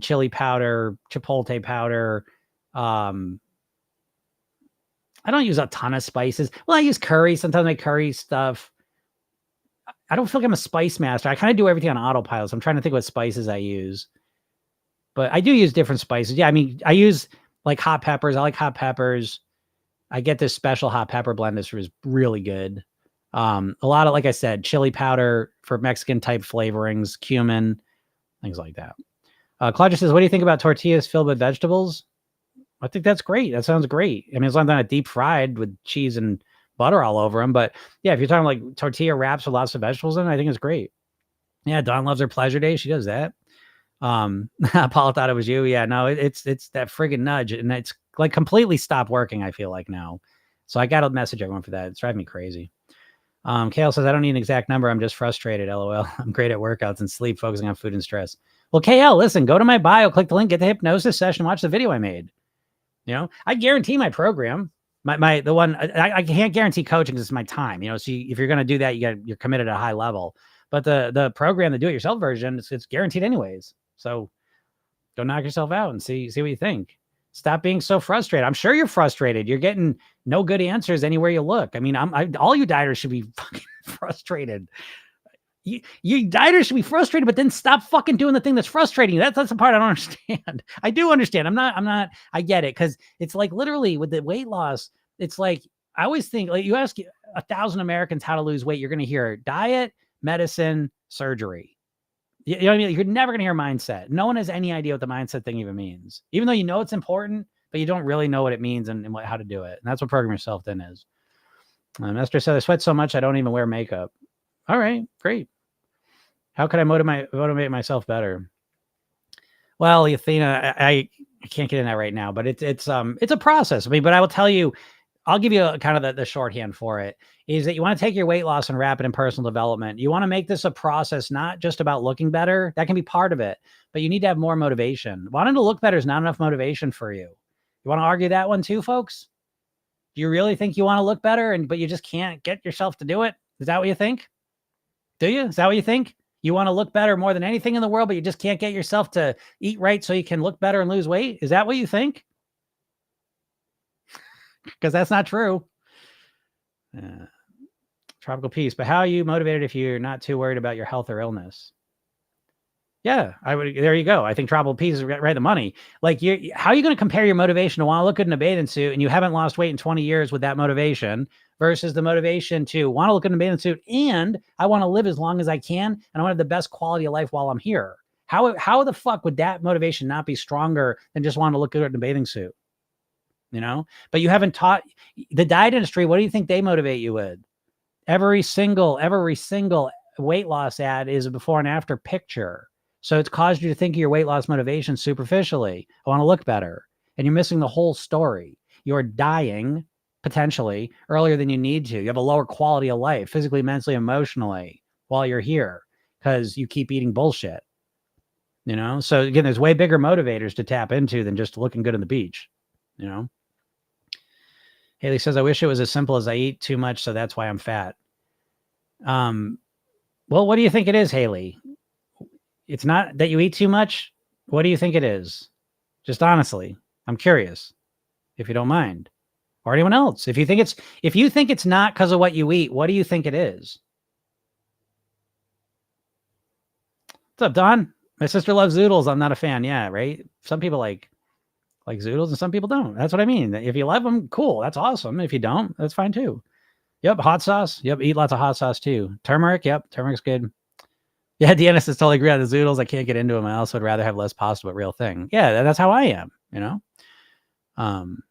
chili powder, chipotle powder. I don't use a ton of spices. Well, I use curry. Sometimes I make curry stuff. I don't feel like I'm a spice master. I kind of do everything on autopilot. So I'm trying to think what spices I use. But I do use different spices. Yeah, I mean, I use like hot peppers. I like hot peppers. I get this special hot pepper blend. This is really good. A lot of, like I said, chili powder for Mexican type flavorings, cumin, things like that. Claudia says, what do you think about tortillas filled with vegetables? I think that's great. That sounds great. I mean, as long as they're not deep fried with cheese and butter all over them. But yeah, if you're talking like tortilla wraps with lots of vegetables in it, I think it's great. Yeah, Dawn loves her pleasure day. She does that. Paul thought it was you. Yeah, no, it's that friggin' nudge, and it's like completely stopped working. I feel like now, so I got to message everyone for that. It's driving me crazy. Kale says, I don't need an exact number. I'm just frustrated. LOL. I'm great at workouts and sleep, focusing on food and stress. Well, KL, listen, go to my bio, click the link, get the hypnosis session, watch the video I made. You know, I guarantee my program, the one I can't guarantee coaching because it's my time. You know, so if you're going to do that, you're committed at a high level. But the program, the do-it-yourself version, it's guaranteed anyways. So go knock yourself out and see what you think. Stop being so frustrated. I'm sure you're frustrated. You're getting no good answers anywhere you look. I mean, all you dieters should be fucking frustrated. You dieters should be frustrated, but then stop fucking doing the thing that's frustrating you. That's the part I don't understand. I do understand. I get it. Cause it's like literally with the weight loss, it's like, I always think like you ask 1,000 Americans how to lose weight. You're going to hear diet, medicine, surgery. You know what I mean? You're never going to hear mindset. No one has any idea what the mindset thing even means, even though you know it's important, but you don't really know what it means and how to do it. And that's what Program Yourself then is. Esther said, I sweat so much I don't even wear makeup. All right, great. How could I motivate myself better? Well, Athena, I can't get in that right now, but it's a process. I mean, but I will tell you, I'll give you kind of the shorthand for it is that you want to take your weight loss and wrap it in personal development. You want to make this a process, not just about looking better. That can be part of it, but you need to have more motivation. Wanting to look better is not enough motivation for you. You want to argue that one too, folks? Do you really think you want to look better but you just can't get yourself to do it? Is that what you think? Do you? Is that what you think? You want to look better more than anything in the world, but you just can't get yourself to eat right so you can look better and lose weight? Is that what you think? Because that's not true. Tropical Peace. But how are you motivated if you're not too worried about your health or illness? Yeah, I would. There you go. I think Tropical Peace is right the money. Like, how are you going to compare your motivation to want to look good in a bathing suit and you haven't lost weight in 20 years with that motivation versus the motivation to want to look good in a bathing suit and I want to live as long as I can and I want to have the best quality of life while I'm here? How the fuck would that motivation not be stronger than just wanting to look good in a bathing suit? You know, but you haven't taught the diet industry. What do you think they motivate you with? Every single weight loss ad is a before and after picture. So it's caused you to think of your weight loss motivation superficially. I want to look better. And you're missing the whole story. You're dying potentially earlier than you need to. You have a lower quality of life, physically, mentally, emotionally while you're here because you keep eating bullshit. You know? So again, there's way bigger motivators to tap into than just looking good on the beach. You know? Haley says, I wish it was as simple as I eat too much, so that's why I'm fat. Well, what do you think it is, Haley? It's not that you eat too much. What do you think it is? Just honestly, I'm curious, if you don't mind, or anyone else. If you think it's not because of what you eat, what do you think it is? What's up, Don? My sister loves zoodles. I'm not a fan. Yeah, right. Some people like zoodles and some people don't. That's what I mean. If you love them, cool. That's awesome. If you don't, that's fine too. Yep. Hot sauce. Yep. Eat lots of hot sauce too. Turmeric. Yep. Turmeric's good. Yeah. Deanna says totally agree on the zoodles. I can't get into them. I also would rather have less pasta, but real thing. Yeah. That's how I am, you know?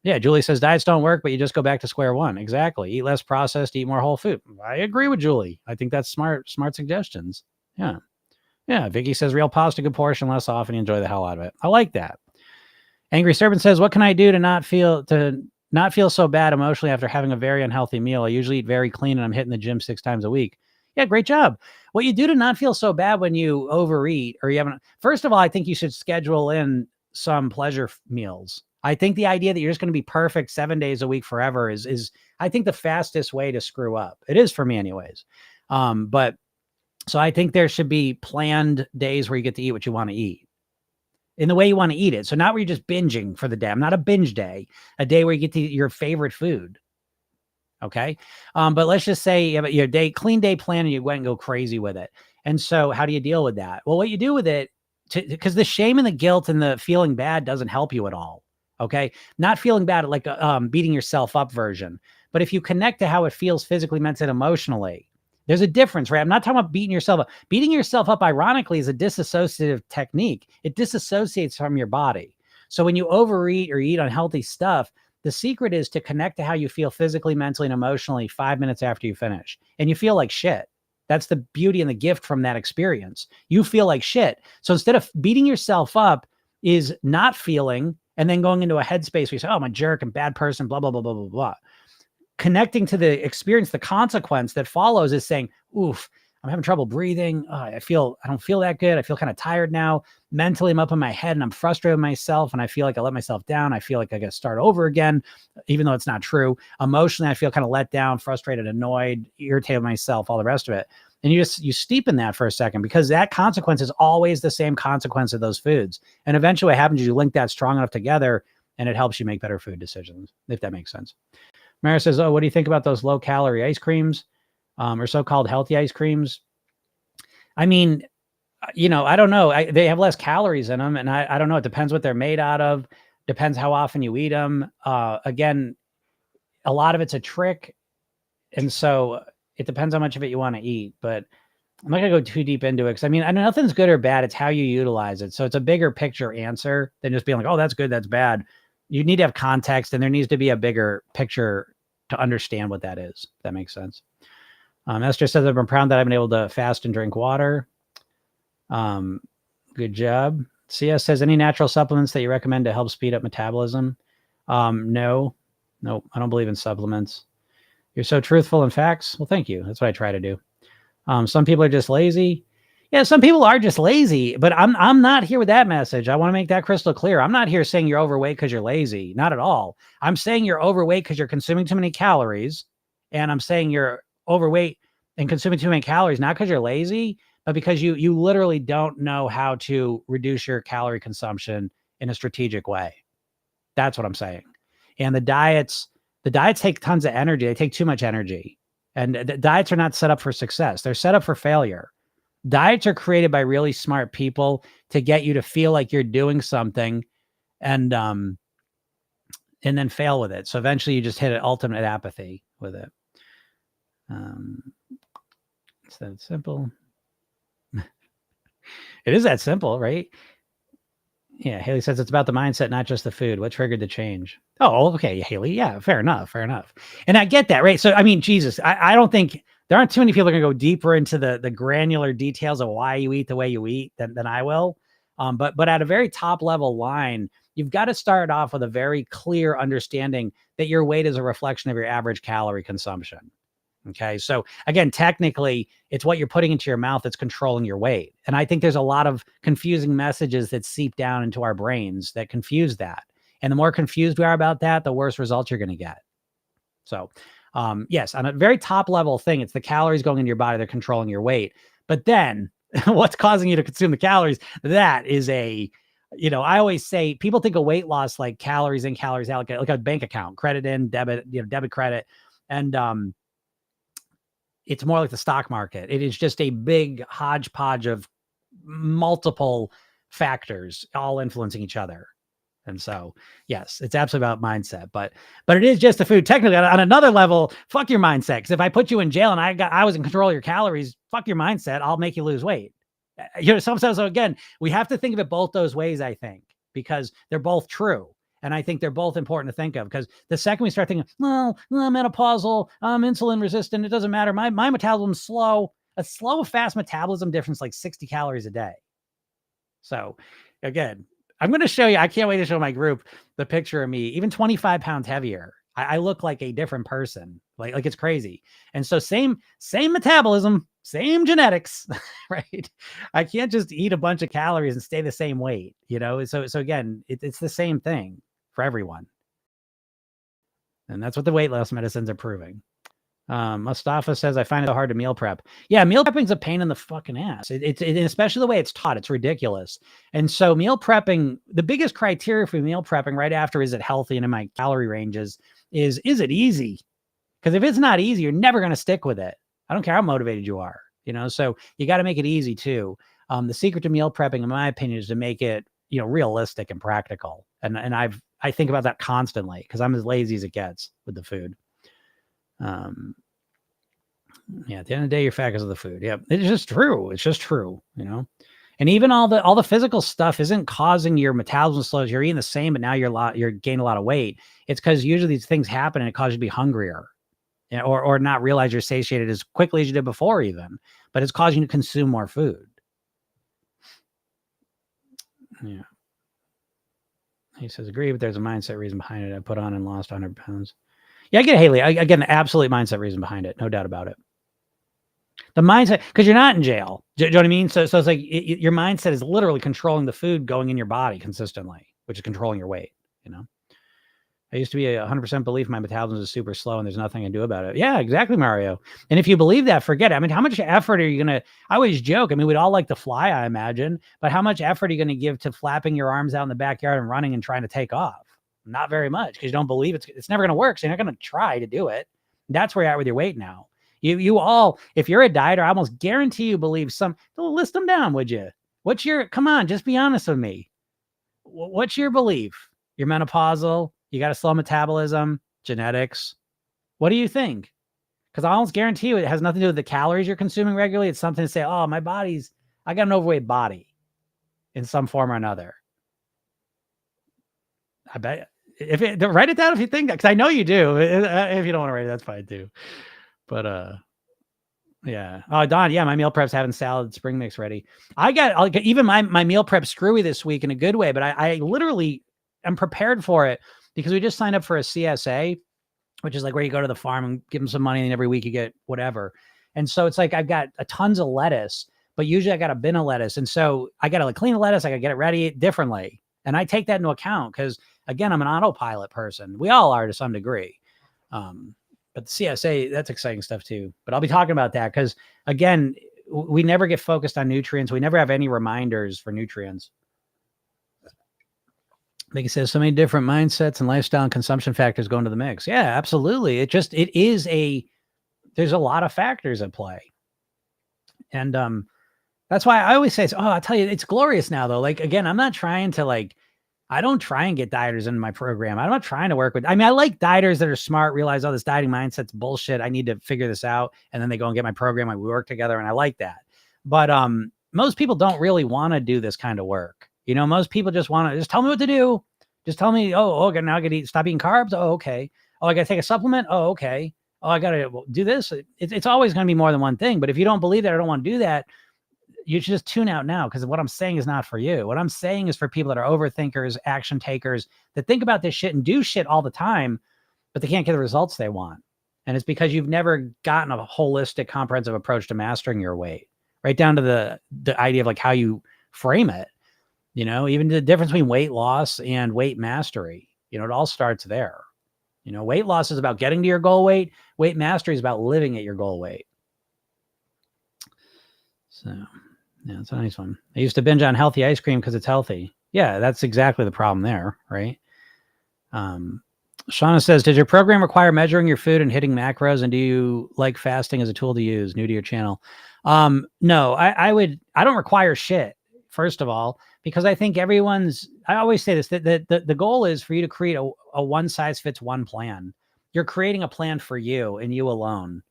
Yeah. Julie says diets don't work, but you just go back to square one. Exactly. Eat less processed, eat more whole food. I agree with Julie. I think that's smart suggestions. Yeah. Yeah. Vicky says real pasta, good portion, less often. You enjoy the hell out of it. I like that. Angry Serpent says, what can I do to not feel so bad emotionally after having a very unhealthy meal? I usually eat very clean and I'm hitting the gym 6 times a week. Yeah, great job. What you do to not feel so bad when you overeat or you haven't, first of all, I think you should schedule in some pleasure meals. I think the idea that you're just going to be perfect 7 days a week forever is I think the fastest way to screw up. It is for me anyways. But so I think there should be planned days where you get to eat what you want to eat in the way you want to eat it. So not where you're just binging for the day. I'm not a binge day, a day where you get to eat your favorite food. Okay. But let's just say you have your clean day plan and you went and go crazy with it. And so how do you deal with that? Well, what you do with it, because the shame and the guilt and the feeling bad doesn't help you at all. Okay. Not feeling bad, like beating yourself up version. But if you connect to how it feels physically, mentally, and emotionally, there's a difference, right? I'm not talking about beating yourself up. Beating yourself up, ironically, is a disassociative technique. It disassociates from your body. So when you overeat or eat unhealthy stuff, the secret is to connect to how you feel physically, mentally, and emotionally 5 minutes after you finish. And you feel like shit. That's the beauty and the gift from that experience. You feel like shit. So instead of beating yourself up is not feeling and then going into a headspace where you say, oh, I'm a jerk and bad person, blah, blah, blah, blah, blah, blah. Connecting to the experience, the consequence that follows is saying, oof, I'm having trouble breathing. I don't feel that good. I feel kind of tired now. Mentally, I'm up in my head and I'm frustrated with myself. And I feel like I let myself down. I feel like I got to start over again, even though it's not true. Emotionally, I feel kind of let down, frustrated, annoyed, irritated with myself, all the rest of it. And you steep in that for a second, because that consequence is always the same consequence of those foods. And eventually what happens is you link that strong enough together and it helps you make better food decisions, if that makes sense. Mara says, oh, what do you think about those low calorie ice creams? Or so-called healthy ice creams? I mean, I don't know. They have less calories in them, and I don't know. It depends what they're made out of. Depends how often you eat them. Again, a lot of it's a trick, and so it depends how much of it you want to eat. But I'm not gonna go too deep into it because I know nothing's good or bad. It's how you utilize it. So it's a bigger picture answer than just being like, oh, that's good, that's bad. You need to have context, and there needs to be a bigger picture to understand what that is. If that makes sense. Esther says, I've been proud that I've been able to fast and drink water. Good job. CS says, any natural supplements that you recommend to help speed up metabolism? No, I don't believe in supplements. You're so truthful in facts. Well, thank you. That's what I try to do. Some people are just lazy. Yeah, some people are just lazy, but I'm not here with that message. I want to make that crystal clear. I'm not here saying you're overweight because you're lazy. Not at all. I'm saying you're overweight because you're consuming too many calories. And I'm saying you're overweight and consuming too many calories, not because you're lazy, but because you literally don't know how to reduce your calorie consumption in a strategic way. That's what I'm saying. And the diets take tons of energy. They take too much energy. And the diets are not set up for success. They're set up for failure. Diets are created by really smart people to get you to feel like you're doing something and then fail with it. So eventually you just hit an ultimate apathy with it. It's that simple. It is that simple, right? Yeah, Haley says it's about the mindset, not just the food. What triggered the change? Oh, okay, Haley. Yeah, fair enough. And I get that, right? So, Jesus, I don't think there aren't too many people that are going to go deeper into the granular details of why you eat the way you eat than I will. But at a very top level line, you've got to start off with a very clear understanding that your weight is a reflection of your average calorie consumption. Okay. So again, technically it's what you're putting into your mouth that's controlling your weight. And I think there's a lot of confusing messages that seep down into our brains that confuse that. And the more confused we are about that, the worse results you're going to get. So, yes, on a very top level thing, it's the calories going into your body. They're controlling your weight. But then what's causing you to consume the calories? That is I always say people think of weight loss like calories in, calories out, like a bank account, credit in, debit, debit, credit. And, it's more like the stock market. It is just a big hodgepodge of multiple factors all influencing each other. And so, yes, it's absolutely about mindset, but it is just the food. Technically, on another level, fuck your mindset. Because if I put you in jail and I was in control of your calories, fuck your mindset. I'll make you lose weight. So again, we have to think of it both those ways, I think, because they're both true. And I think they're both important to think of, because the second we start thinking, well, I'm menopausal, I'm insulin resistant, it doesn't matter. My metabolism's slow. A slow, fast metabolism difference like 60 calories a day. So again, I'm going to show you, I can't wait to show my group the picture of me, even 25 pounds heavier. I look like a different person. Like it's crazy. And so same metabolism, same genetics, right? I can't just eat a bunch of calories and stay the same weight, So again, it's the same thing for everyone. And that's what the weight loss medicines are proving. Mustafa says, I find it hard to meal prep. Yeah, meal prepping is a pain in the fucking ass. It's especially the way it's taught. It's ridiculous. And so meal prepping, the biggest criteria for meal prepping right after, is it healthy and in my calorie ranges, is it easy? Because if it's not easy, you're never going to stick with it. I don't care how motivated you are, so you got to make it easy too. The secret to meal prepping, in my opinion, is to make it, realistic and practical. And I think about that constantly because I'm as lazy as it gets with the food. Yeah, at the end of the day, you're fat because of the food. Yeah, it's just true. It's just true, And even all the physical stuff isn't causing your metabolism slows. You're eating the same, but now you're gaining a lot of weight. It's because usually these things happen and it causes you to be hungrier. or not realize you're satiated as quickly as you did before even, but it's causing you to consume more food. Yeah. He says, agree, but there's a mindset reason behind it. I put on and lost 100 pounds. Yeah, I get Haley. Again, absolute mindset reason behind it. No doubt about it. The mindset, because you're not in jail. Do you know what I mean? So it's like your mindset is literally controlling the food going in your body consistently, which is controlling your weight, I used to be 100% belief my metabolism is super slow and there's nothing I can do about it. Yeah, exactly, Mario. And if you believe that, forget it. I mean, how much effort are you going to, I always joke, I mean, we'd all like to fly, I imagine, but how much effort are you going to give to flapping your arms out in the backyard and running and trying to take off? Not very much, because you don't believe it's never going to work. So you're not going to try to do it. That's where you're at with your weight now. You all, if you're a dieter, I almost guarantee you believe list them down, would you? Come on, just be honest with me. What's your belief? You're menopausal. You got a slow metabolism, genetics. What do you think? Because I almost guarantee you it has nothing to do with the calories you're consuming regularly. It's something to say, oh, I got an overweight body in some form or another. I bet write it down if you think that, because I know you do. If you don't want to write it, that's fine too. But yeah. Oh, Don, yeah, my meal prep's having salad spring mix ready. Even my meal prep screwy this week in a good way, but I literally am prepared for it. Because we just signed up for a CSA, which is like where you go to the farm and give them some money, and every week you get whatever. And so it's like I've got tons of lettuce, but usually I got a bin of lettuce. And so I got to like clean the lettuce. I got to get it ready differently. And I take that into account because, again, I'm an autopilot person. We all are to some degree. But the CSA, that's exciting stuff too. But I'll be talking about that because, again, we never get focused on nutrients. We never have any reminders for nutrients. Like he says, so many different mindsets and lifestyle and consumption factors go into the mix. Yeah, absolutely. There's a lot of factors at play. And that's why I always say, I tell you, it's glorious now though. Like, again, I'm not trying to I don't try and get dieters into my program. I'm not trying to work with, I like dieters that are smart, realize, this dieting mindset's bullshit. I need to figure this out. And then they go and get my program and we work together. And I like that. But most people don't really want to do this kind of work. Most people just want to just tell me what to do. Just tell me, okay, now I got to stop eating carbs. Oh, okay. Oh, I got to take a supplement. Oh, okay. Oh, I got to do this. It's always going to be more than one thing. But if you don't believe that, I don't want to do that, you should just tune out now, because what I'm saying is not for you. What I'm saying is for people that are overthinkers, action takers, that think about this shit and do shit all the time, but they can't get the results they want. And it's because you've never gotten a holistic, comprehensive approach to mastering your weight, right down to the idea of like how you frame it. Even the difference between weight loss and weight mastery, it all starts there. Weight loss is about getting to your goal weight. Weight mastery is about living at your goal weight. So, yeah, it's a nice one. I used to binge on healthy ice cream because it's healthy. Yeah, that's exactly the problem there, right? Shauna says, does your program require measuring your food and hitting macros? And do you like fasting as a tool to use? New to your channel. No, I don't require shit, first of all, because I think I always say this, that the goal is for you to create a one size fits one plan. You're creating a plan for you and you alone.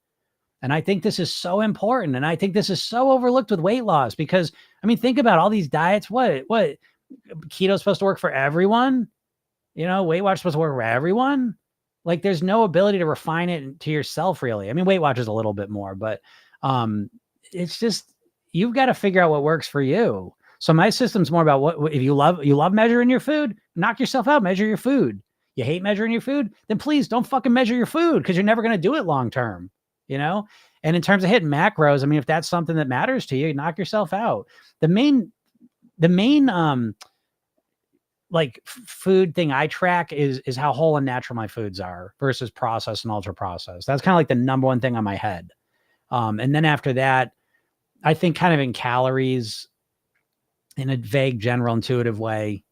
And I think this is so important. And I think this is so overlooked with weight loss because, think about all these diets. What keto's supposed to work for everyone? Weight Watchers supposed to work for everyone. Like there's no ability to refine it to yourself really. Weight Watchers a little bit more, but it's just, you've got to figure out what works for you. So my system's more about what, if you love measuring your food, knock yourself out, measure your food. You hate measuring your food, then please don't fucking measure your food because you're never going to do it long-term, And in terms of hitting macros, if that's something that matters to you, knock yourself out. The main food thing I track is how whole and natural my foods are versus processed and ultra processed. That's kind of like the number one thing on my head. And then after that, I think kind of in calories in a vague, general, intuitive way,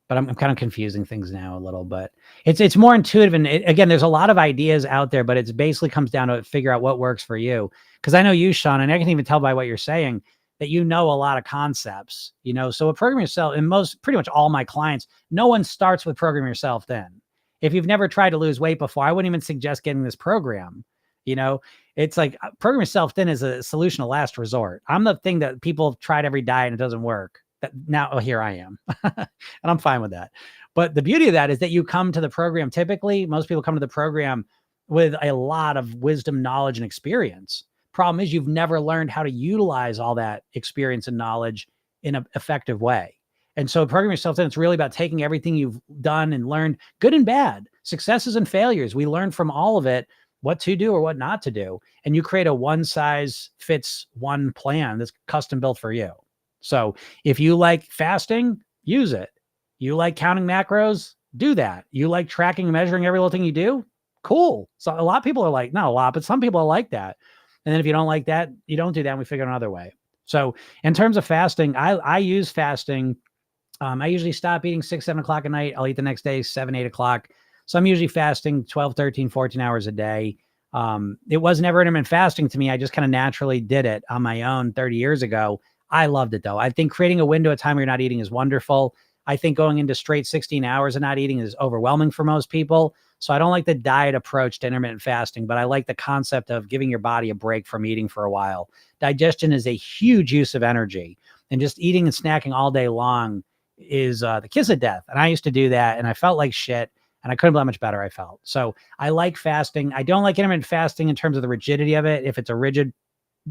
but I'm kind of confusing things now a little, but it's more intuitive. And again, there's a lot of ideas out there, but it's basically comes down to figure out what works for you. Cause I know you, Sean, and I can even tell by what you're saying that a lot of concepts, so a Program Yourself, and pretty much all my clients, no one starts with Program Yourself then. If you've never tried to lose weight before, I wouldn't even suggest getting this program. It's like Program Yourself then is a solution of last resort. I'm the thing that people have tried every diet and it doesn't work. Now here I am and I'm fine with that. But the beauty of that is that you come to the program. Typically, most people come to the program with a lot of wisdom, knowledge, and experience. Problem is, you've never learned how to utilize all that experience and knowledge in an effective way. And so Program Yourself Thin, it's really about taking everything you've done and learned, good and bad, successes and failures. We learn from all of it what to do or what not to do. And you create a one size fits one plan that's custom built for you. So if you like fasting, use it. You like counting macros, do that. You like tracking and measuring every little thing you do, cool. So a lot of people are like, not a lot, but some people are like that. And then if you don't like that, you don't do that, and we figure out another way. So in terms of fasting, I use fasting. I usually stop eating 6, 7 o'clock at night. I'll eat the next day, 7, 8 o'clock. So I'm usually fasting 12, 13, 14 hours a day. It was never intermittent fasting to me. I just kind of naturally did it on my own 30 years ago. I loved it though. I think creating a window of time where you're not eating is wonderful. I think going into straight 16 hours of not eating is overwhelming for most people. So I don't like the diet approach to intermittent fasting, but I like the concept of giving your body a break from eating for a while. Digestion is a huge use of energy, and just eating and snacking all day long is the kiss of death. And I used to do that, and I felt like shit, and I couldn't believe how much better I felt. So I like fasting. I don't like intermittent fasting in terms of the rigidity of it. If it's a rigid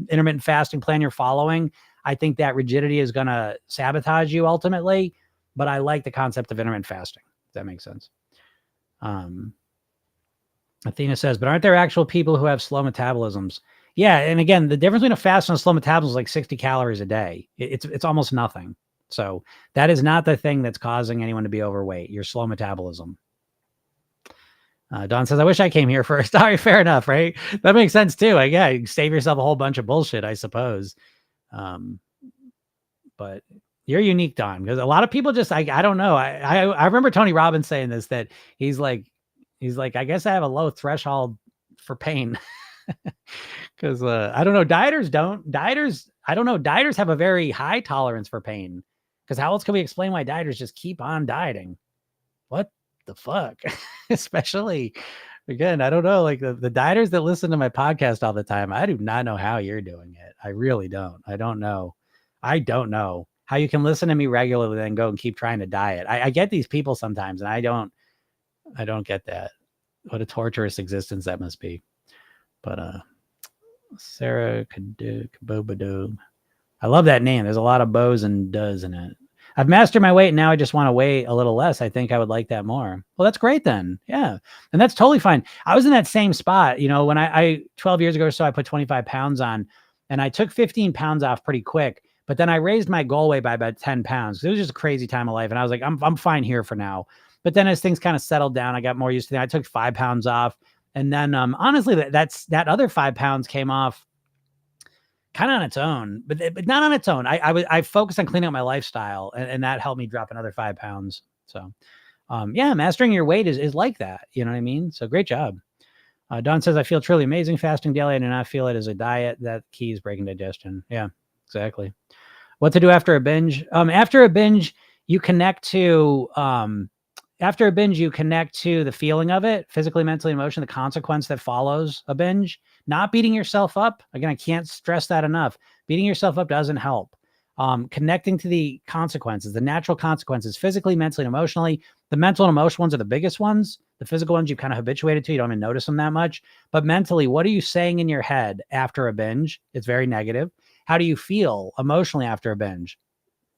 intermittent fasting plan you're following, I think that rigidity is going to sabotage you ultimately. But I like the concept of intermittent fasting. If that makes sense. Athena says, but aren't there actual people who have slow metabolisms? Yeah. And again, the difference between a fast and a slow metabolism is like 60 calories a day. It's almost nothing. So that is not the thing that's causing anyone to be overweight, your slow metabolism. Don says, I wish I came here first. All right, fair enough, right? That makes sense too. Yeah, you save yourself a whole bunch of bullshit, I suppose. But you're unique, Don, because a lot of people just, I don't know. I remember Tony Robbins saying this, that he's like, I guess I have a low threshold for pain. Because I don't know, dieters have a very high tolerance for pain. Because how else can we explain why dieters just keep on dieting? What the fuck? Especially, again, I don't know, like the dieters that listen to my podcast all the time, I do not know how you're doing it. I really don't. I don't know how you can listen to me regularly and go and keep trying to diet. I get these people sometimes, and I don't get that. What a torturous existence that must be. But Sarah Kabobado. I love that name. There's a lot of bows and does in it. I've mastered my weight, and now I just want to weigh a little less. I think I would like that more. Well, that's great then. Yeah. And that's totally fine. I was in that same spot, when I 12 years ago or so, I put 25 pounds on, and I took 15 pounds off pretty quick, but then I raised my goal weight by about 10 pounds. It was just a crazy time of life. And I was like, I'm fine here for now. But then as things kind of settled down, I got more used to that. I took 5 pounds off. And then honestly, that other 5 pounds came off kind of on its own, but not on its own. I focused on cleaning up my lifestyle, and that helped me drop another 5 pounds. So, yeah, mastering your weight is like that. You know what I mean? So great job. Don says, I feel truly amazing fasting daily. I do not feel it as a diet. That key is breaking digestion. Yeah, exactly. What to do after a binge? After a binge, you connect to, the feeling of it, physically, mentally, emotionally, the consequence that follows a binge. Not beating yourself up. Again, I can't stress that enough. Beating yourself up doesn't help. Connecting to the consequences, the natural consequences, physically, mentally, and emotionally. The mental and emotional ones are the biggest ones. The physical ones you kind of habituated to. You don't even notice them that much. But mentally, what are you saying in your head after a binge? It's very negative. How do you feel emotionally after a binge?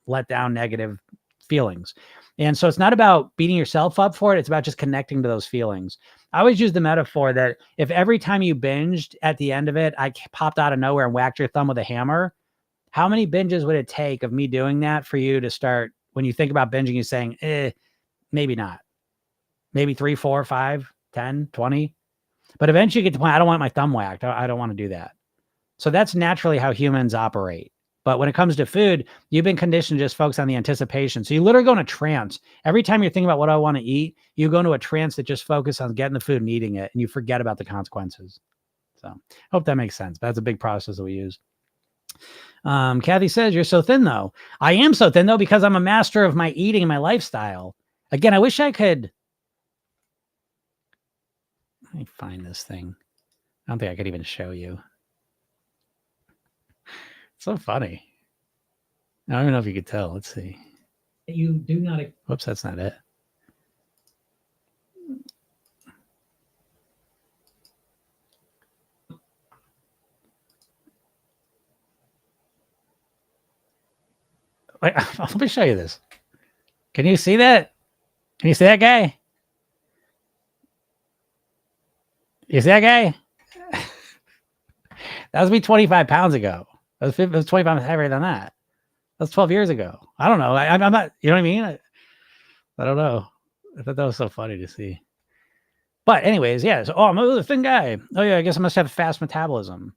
Let down, negative feelings. And so it's not about beating yourself up for it. It's about just connecting to those feelings. I always use the metaphor that if every time you binged at the end of it, I popped out of nowhere and whacked your thumb with a hammer, how many binges would it take of me doing that for you to start, when you think about binging, you saying, maybe not. Maybe 3, 4, 5, 10, 20. But eventually you get to the point, I don't want my thumb whacked. I don't want to do that. So that's naturally how humans operate. But when it comes to food, you've been conditioned to just focus on the anticipation. So you literally go in a trance. Every time you're thinking about what I want to eat, you go into a trance that just focuses on getting the food and eating it, and you forget about the consequences. So I hope that makes sense. But that's a big process that we use. Kathy says, you're so thin, though. I am so thin, though, because I'm a master of my eating and my lifestyle. Again, I wish I could. Let me find this thing. I don't think I could even show you. So funny. I don't even know if you could tell. Let's see. You do not. Whoops, that's not it. Wait, let me show you this. Can you see that? Can you see that guy? You see that guy? That was me 25 pounds ago. It was 25 pounds heavier than that. That's 12 years ago. I don't know. I'm not, you know what I mean? I don't know. I thought that was so funny to see. But anyways, yeah. So, I'm a thin guy. Oh yeah, I guess I must have fast metabolism.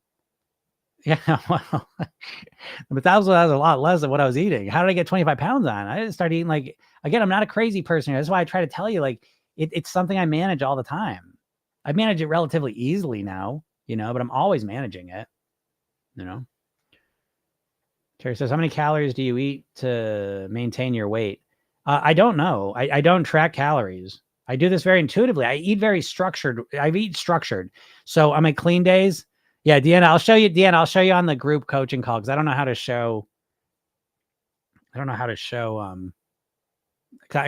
Yeah, well, the metabolism was a lot less than what I was eating. How did I get 25 pounds on? I didn't start eating like, again, I'm not a crazy person. That's why I try to tell you, like, it's something I manage all the time. I manage it relatively easily now, but I'm always managing it, Terry says, how many calories do you eat to maintain your weight? I don't know. I don't track calories. I do this very intuitively. I eat very structured. I eat structured. So on my clean days, yeah, Deanna, I'll show you on the group coaching call because I don't know how to show. I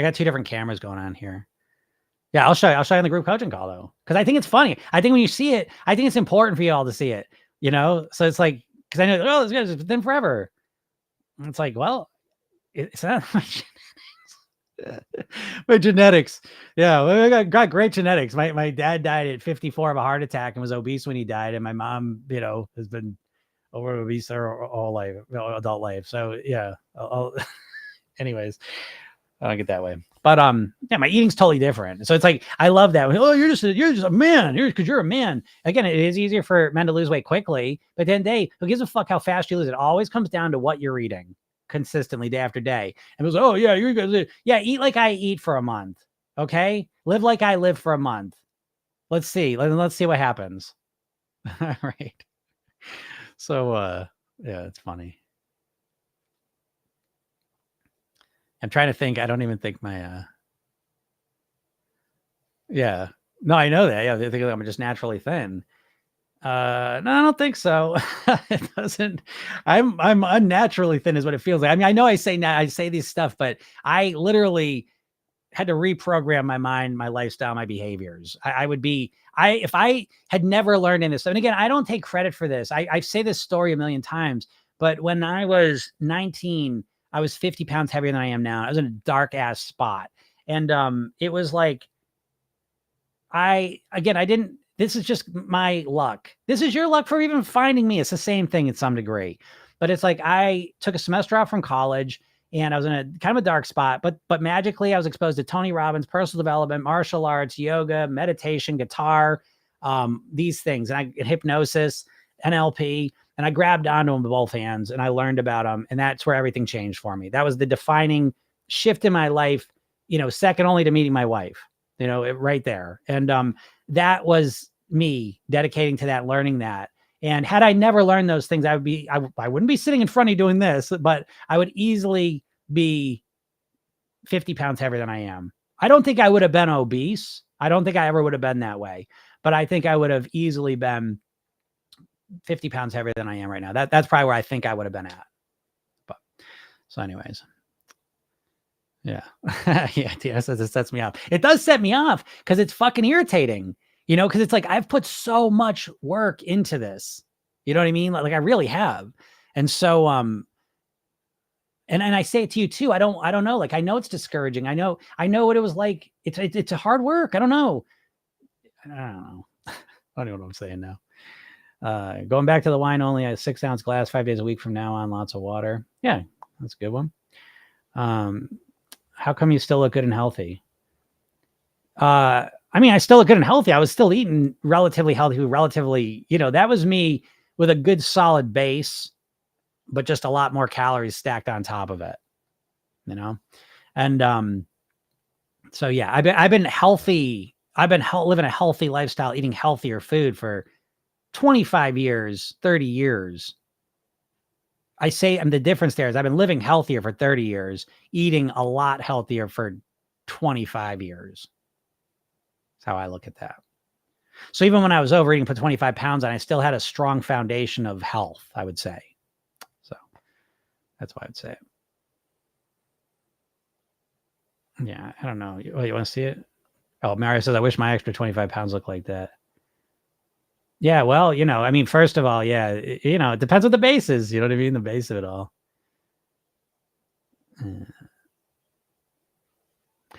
got two different cameras going on here. Yeah, I'll show you on the group coaching call though, because I think it's funny. I think when you see it, I think it's important for you all to see it. So it's like, because I know, this guy's been forever. And it's like, well, it's not my genetics. Yeah, well, I got great genetics. My dad died at 54 of a heart attack and was obese when he died, and my mom, has been over obese her all life, adult life. So yeah, anyways, I don't get that way. But yeah, my eating's totally different. So it's like I love that. Oh, you're just a man. Because you're a man. Again, it is easier for men to lose weight quickly, but then who gives a fuck how fast you lose? It always comes down to what you're eating consistently day after day. And it was, oh yeah, you're gonna eat like I eat for a month. Okay, live like I live for a month. Let's see. Let's see what happens. All right. So yeah, it's funny. I'm trying to think. I don't even think my yeah. No, I know that. Yeah, they think I'm just naturally thin. No, I don't think so. It doesn't. I'm unnaturally thin is what it feels like. I mean, I know I say these stuff, but I literally had to reprogram my mind, my lifestyle, my behaviors. If I had never learned in this, and again, I don't take credit for this. I say this story a million times, but when I was 19, I was 50 pounds heavier than I am now. I was in a dark ass spot. And it was like, this is just my luck. This is your luck for even finding me. It's the same thing in some degree, but it's like, I took a semester off from college and I was in a kind of a dark spot, but magically I was exposed to Tony Robbins, personal development, martial arts, yoga, meditation, guitar, these things, and hypnosis, NLP, and I grabbed onto them with both hands and I learned about them. And that's where everything changed for me. That was the defining shift in my life, second only to meeting my wife, right there. And, that was me dedicating to that, learning that. And had I never learned those things, I wouldn't be sitting in front of you doing this, but I would easily be 50 pounds heavier than I am. I don't think I would have been obese. I don't think I ever would have been that way, but I think I would have easily been 50 pounds heavier than I am right now. That's probably where I think I would have been at. But so anyways. Yeah. Yeah. It sets me off. It does set me off because it's fucking irritating, because it's like, I've put so much work into this, you know what I mean? Like I really have. And so, and I say it to you too. I don't know. Like, I know it's discouraging. I know what it was like. It's a hard work. I don't know. I don't know. I don't know what I'm saying now. Going back to the wine only, a 6-ounce glass, 5 days a week from now on, lots of water. Yeah. That's a good one. How come you still look good and healthy? I mean, I still look good and healthy. I was still eating relatively healthy, that was me with a good solid base, but just a lot more calories stacked on top of it, And so yeah, I've been healthy. I've been living a healthy lifestyle, eating healthier food for 25 years, 30 years. I say, and the difference there is I've been living healthier for 30 years, eating a lot healthier for 25 years. That's how I look at that. So even when I was overeating, put 25 pounds on, I still had a strong foundation of health, I would say. So that's why I'd say it. Yeah, I don't know. You want to see it? Oh, Mario says, I wish my extra 25 pounds looked like that. Yeah, well, I mean, first of all, yeah, it depends what the base is. You know what I mean? The base of it all.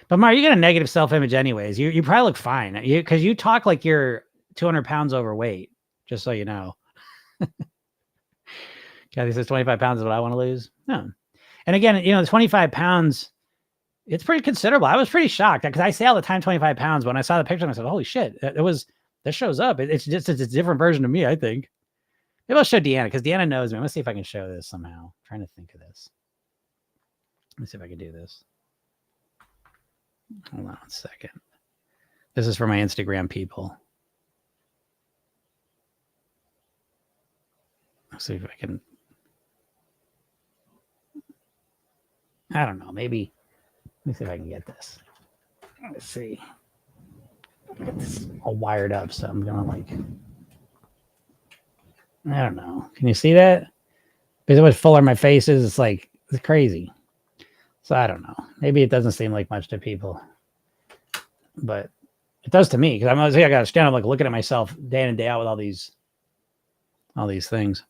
But Mar, you got a negative self-image anyways. You probably look fine. Because you talk like you're 200 pounds overweight, just so you know. Kathy says 25 pounds is what I want to lose. No. And again, the 25 pounds, it's pretty considerable. I was pretty shocked because I say all the time 25 pounds. When I saw the picture, I said, holy shit, this shows up. It's a different version of me, I think. Maybe I'll show Deanna because Deanna knows me. I'm going to see if I can show this somehow. I'm trying to think of this. Let me see if I can do this. Hold on a second. This is for my Instagram people. Let's see if I can. I don't know. Maybe. Let me see if I can get this. Let's see. Get this all wired up, so I'm gonna I don't know. Can you see that? Because how much fuller my face is, it's crazy. So I don't know. Maybe it doesn't seem like much to people, but it does to me because I got to stand up looking at myself day in and day out with all these things.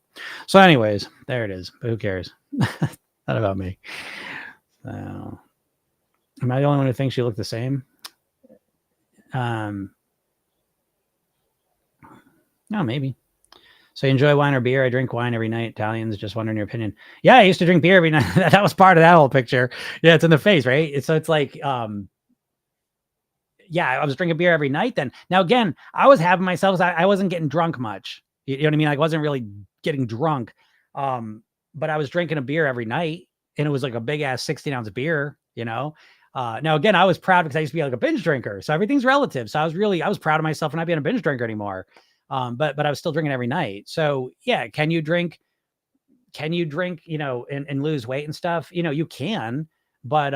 So, anyways, there it is. But who cares? Not about me. So, am I the only one who thinks you look the same? No, maybe. So you enjoy wine or beer? I drink wine every night. Italians, just wondering your opinion. Yeah, I used to drink beer every night. That was part of that whole picture. Yeah, it's in the face, right? So it's yeah, I was drinking beer every night then. Now, again, I was having myself, I wasn't getting drunk much. You know what I mean? I wasn't really getting drunk. But I was drinking a beer every night and it was like a big ass 16-ounce beer, Now, again, I was proud because I used to be a binge drinker. So everything's relative. So I was proud of myself for not being a binge drinker anymore. But I was still drinking every night. So yeah, can you drink, and lose weight and stuff? You can, but,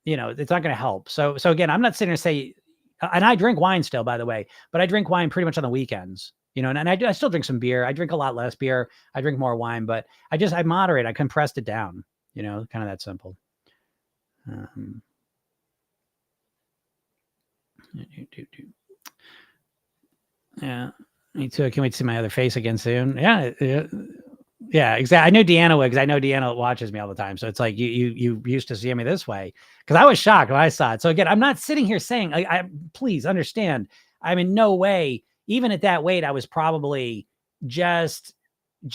it's not going to help. So again, I'm not sitting here saying, and I drink wine still, by the way, but I drink wine pretty much on the weekends, and I still drink some beer. I drink a lot less beer. I drink more wine, but I moderate. I compressed it down, kind of that simple. Yeah, me too. I can't wait to see my other face again soon. Yeah, exactly. I know Deanna would because I know Deanna watches me all the time. So it's like you used to see me this way because I was shocked when I saw it. So again, I'm not sitting here saying I please understand. I'm in no way, even at that weight, I was probably just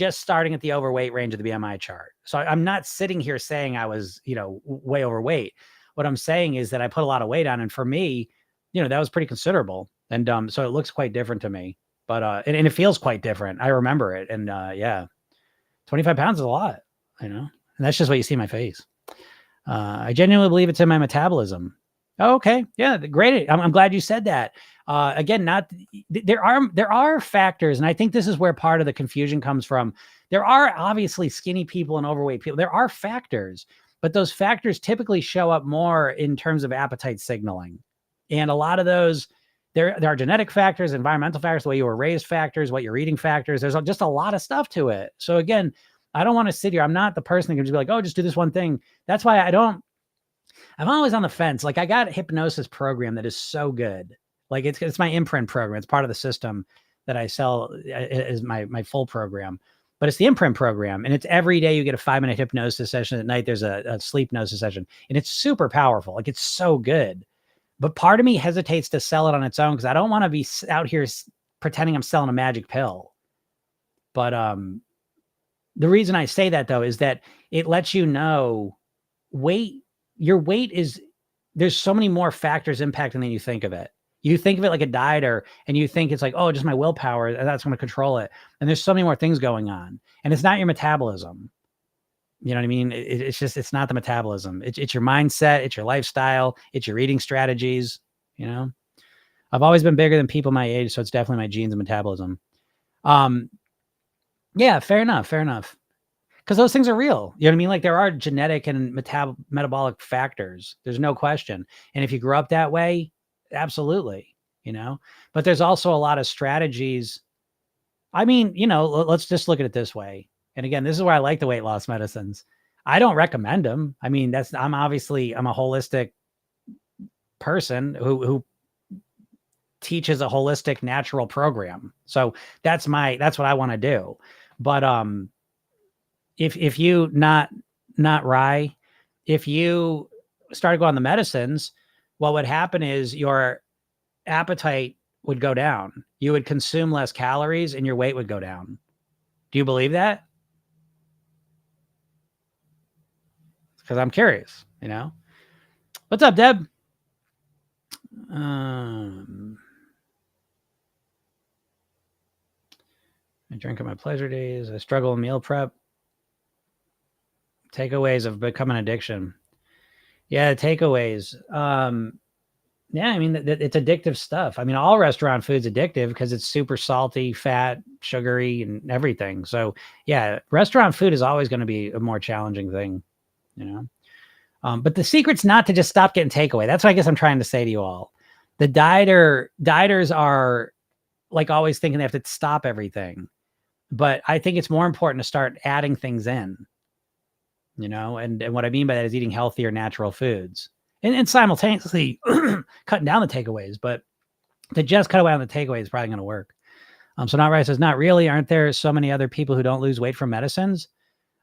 starting at the overweight range of the BMI chart. So I'm not sitting here saying I was way overweight. What I'm saying is that I put a lot of weight on, and for me, that was pretty considerable. And so it looks quite different to me, but and it feels quite different. I remember it, and yeah. 25 pounds is a lot, and that's just what you see in my face. I genuinely believe it's in my metabolism. Oh, okay. Yeah. Great. I'm glad you said that. Again, there are factors. And I think this is where part of the confusion comes from. There are obviously skinny people and overweight people. There are factors, but those factors typically show up more in terms of appetite signaling. And a lot of those, there are genetic factors, environmental factors, the way you were raised factors, what you're eating factors. There's just a lot of stuff to it. So again, I don't want to sit here. I'm not the person that can just be like, oh, just do this one thing. That's why I'm always on the fence. I got a hypnosis program that is so good. It's my imprint program. It's part of the system that I sell as my full program, but it's the imprint program. And it's every day you get a 5-minute hypnosis session. At night, there's a sleep hypnosis session, and it's super powerful. It's so good. But part of me hesitates to sell it on its own because I don't want to be out here pretending I'm selling a magic pill. But the reason I say that, though, is that it lets you know your weight there's so many more factors impacting than you think of it. You think of it like a dieter and you think it's like, oh, just my willpower, that's going to control it. And there's so many more things going on. And it's not your metabolism. You know what I mean? It's not the metabolism. It's your mindset. It's your lifestyle. It's your eating strategies. I've always been bigger than people my age. So it's definitely my genes and metabolism. Yeah, fair enough. Because those things are real. You know what I mean? There are genetic and metabolic factors. There's no question. And if you grew up that way, absolutely, but there's also a lot of strategies. I mean, let's just look at it this way. And again, this is where I like the weight loss medicines. I don't recommend them. I mean, I'm a holistic person who teaches a holistic natural program. So that's what I want to do. But if you not Rye, if you started going on the medicines, what would happen is your appetite would go down. You would consume less calories and your weight would go down. Do you believe that? Because I'm curious, What's up, Deb? I drink on my pleasure days. I struggle in meal prep. Takeaways have become an addiction. Yeah, takeaways. Yeah, I mean, it's addictive stuff. I mean, all restaurant food's addictive because it's super salty, fat, sugary, and everything. So, yeah, restaurant food is always going to be a more challenging thing, But the secret's not to just stop getting takeaway. That's what I guess I'm trying to say to you all. The dieters are like always thinking they have to stop everything. But I think it's more important to start adding things in, and what I mean by that is eating healthier, natural foods. And simultaneously cutting down the takeaways, but to just cut away on the takeaways is probably going to work. So Not Right says, not really. Aren't there so many other people who don't lose weight from medicines?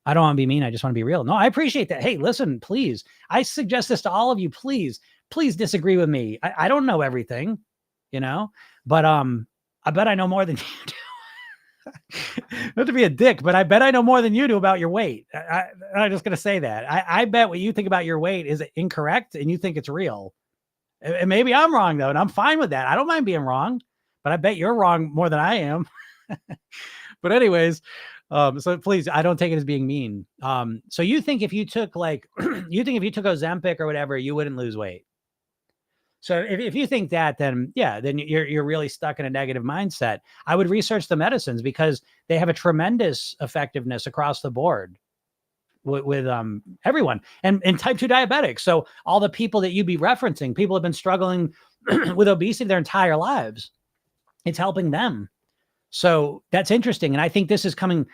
I don't want to be mean. I just want to be real. No, I appreciate that. Hey, listen, please. I suggest this to all of you. Please disagree with me. I don't know everything, but I bet I know more than you do. Not to be a dick, but I bet I know more than you do about your weight. I'm just going to say that. I bet what you think about your weight is incorrect and you think it's real. And maybe I'm wrong, though, and I'm fine with that. I don't mind being wrong, but I bet you're wrong more than I am. But anyways, so please, I don't take it as being mean. So you think if you took Ozempic or whatever, you wouldn't lose weight. So if you think that, then yeah, then you're really stuck in a negative mindset. I would research the medicines because they have a tremendous effectiveness across the board with everyone and type 2 diabetics. So all the people that you'd be referencing, people have been struggling with obesity their entire lives. It's helping them. So that's interesting. And I think this is coming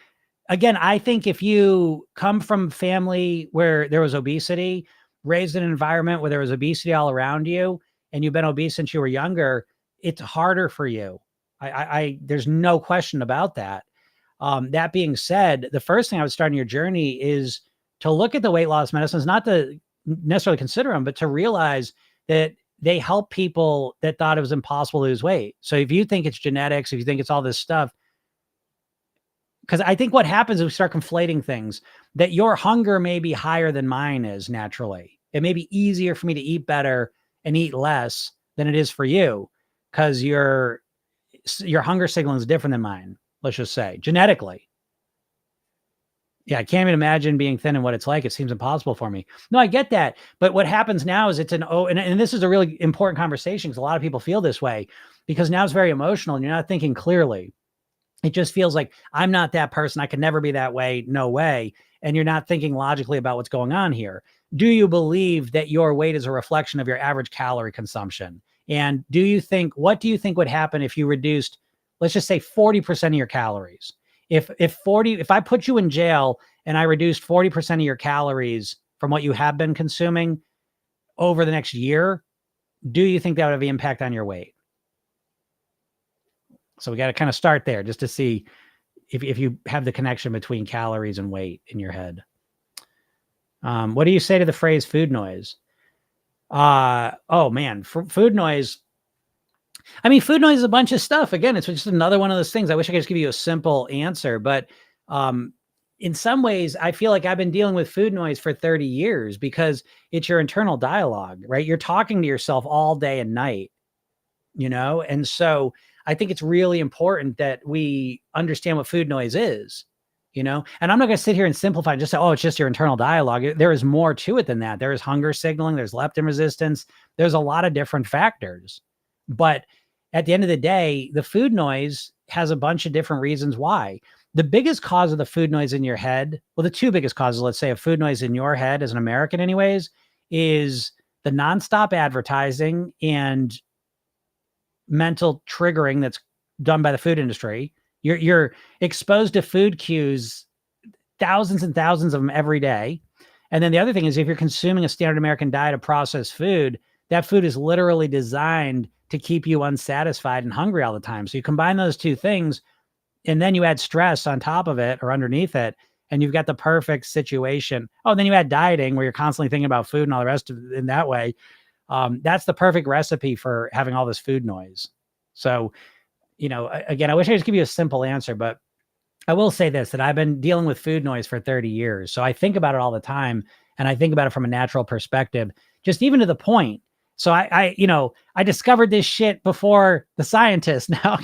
again. I think if you come from family where there was obesity, raised in an environment where there was obesity all around you, and you've been obese since you were younger, it's harder for you. There's no question about that. That being said, the first thing I would start in your journey is to look at the weight loss medicines, not to necessarily consider them, but to realize that they help people that thought it was impossible to lose weight. So if you think it's genetics, if you think it's all this stuff, because I think what happens is we start conflating things, that your hunger may be higher than mine is naturally. It may be easier for me to eat better and eat less than it is for you because your hunger signal is different than mine, let's just say, genetically. Yeah, I can't even imagine being thin and what it's like. It seems impossible for me. No, I get that. But what happens now is and this is a really important conversation because a lot of people feel this way because now it's very emotional and you're not thinking clearly. It just feels like I'm not that person. I could never be that way. No way. And you're not thinking logically about what's going on here. Do you believe that your weight is a reflection of your average calorie consumption? And what do you think would happen if you reduced, let's just say 40% of your calories? If I put you in jail and I reduced 40% of your calories from what you have been consuming over the next year, do you think that would have an impact on your weight? So we got to kind of start there just to see if you have the connection between calories and weight in your head. What do you say to the phrase food noise? Oh man, food noise. I mean, food noise is a bunch of stuff. Again, it's just another one of those things. I wish I could just give you a simple answer, but in some ways, I feel like I've been dealing with food noise for 30 years because it's your internal dialogue, right? You're talking to yourself all day and night, And so I think it's really important that we understand what food noise is, and I'm not going to sit here and simplify and just say, oh, it's just your internal dialogue. There is more to it than that. There is hunger signaling. There's leptin resistance. There's a lot of different factors. But at the end of the day, the food noise has a bunch of different reasons why. The biggest cause of the food noise in your head, well, the two biggest causes, let's say, of food noise in your head as an American anyways, is the nonstop advertising and mental triggering that's done by the food industry. You're exposed to food cues, thousands and thousands of them every day. And then the other thing is if you're consuming a standard American diet of processed food, that food is literally designed to keep you unsatisfied and hungry all the time. So you combine those two things and then you add stress on top of it or underneath it. and you've got the perfect situation. Oh, then you add dieting where you're constantly thinking about food and all the rest of it in that way. That's the perfect recipe for having all this food noise. So, again, I wish I could just give you a simple answer, but I will say this, that I've been dealing with food noise for 30 years. So I think about it all the time, and I think about it from a natural perspective, just even to the point. So I discovered this shit before the scientists. Now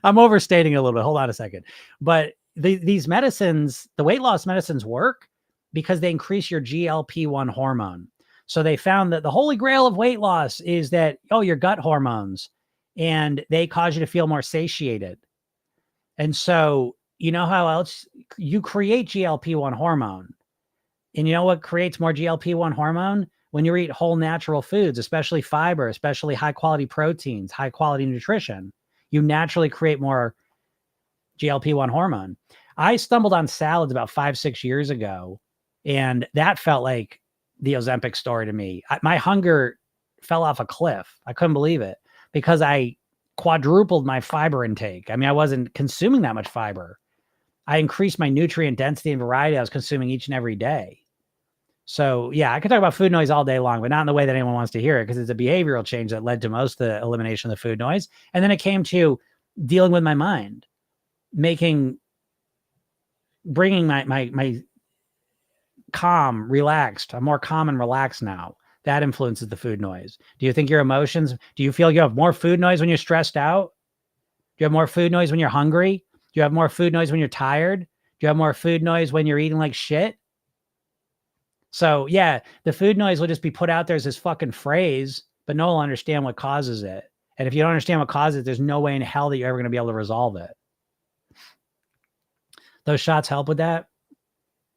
I'm overstating it a little bit. Hold on a second. But these medicines, the weight loss medicines work because they increase your GLP-1 hormone. So they found that the holy grail of weight loss is that, your gut hormones, and they cause you to feel more satiated. And so, you know how else you create GLP-1 hormone? And you know what creates more GLP-1 hormone? When you eat whole natural foods, especially fiber, especially high quality proteins, high quality nutrition, you naturally create more GLP-1 hormone. I stumbled on salads about 5-6 years ago, and that felt like the Ozempic story to me. My hunger fell off a cliff. I couldn't believe it because I quadrupled my fiber intake. I mean, I wasn't consuming that much fiber. I increased my nutrient density and variety I was consuming each and every day. So yeah, I could talk about food noise all day long, but not in the way that anyone wants to hear it, because it's a behavioral change that led to most of the elimination of the food noise. And then it came to dealing with my mind, bringing my calm, relaxed. I'm more calm and relaxed now. That influences the food noise. Do you think your emotions, do you feel you have more food noise when you're stressed out? Do you have more food noise when you're hungry? Do you have more food noise when you're tired? Do you have more food noise when you're eating like shit? So yeah, the food noise will just be put out there as this fucking phrase, but no one will understand what causes it. And if you don't understand what causes it, there's no way in hell that you're ever going to be able to resolve it. Those shots help with that.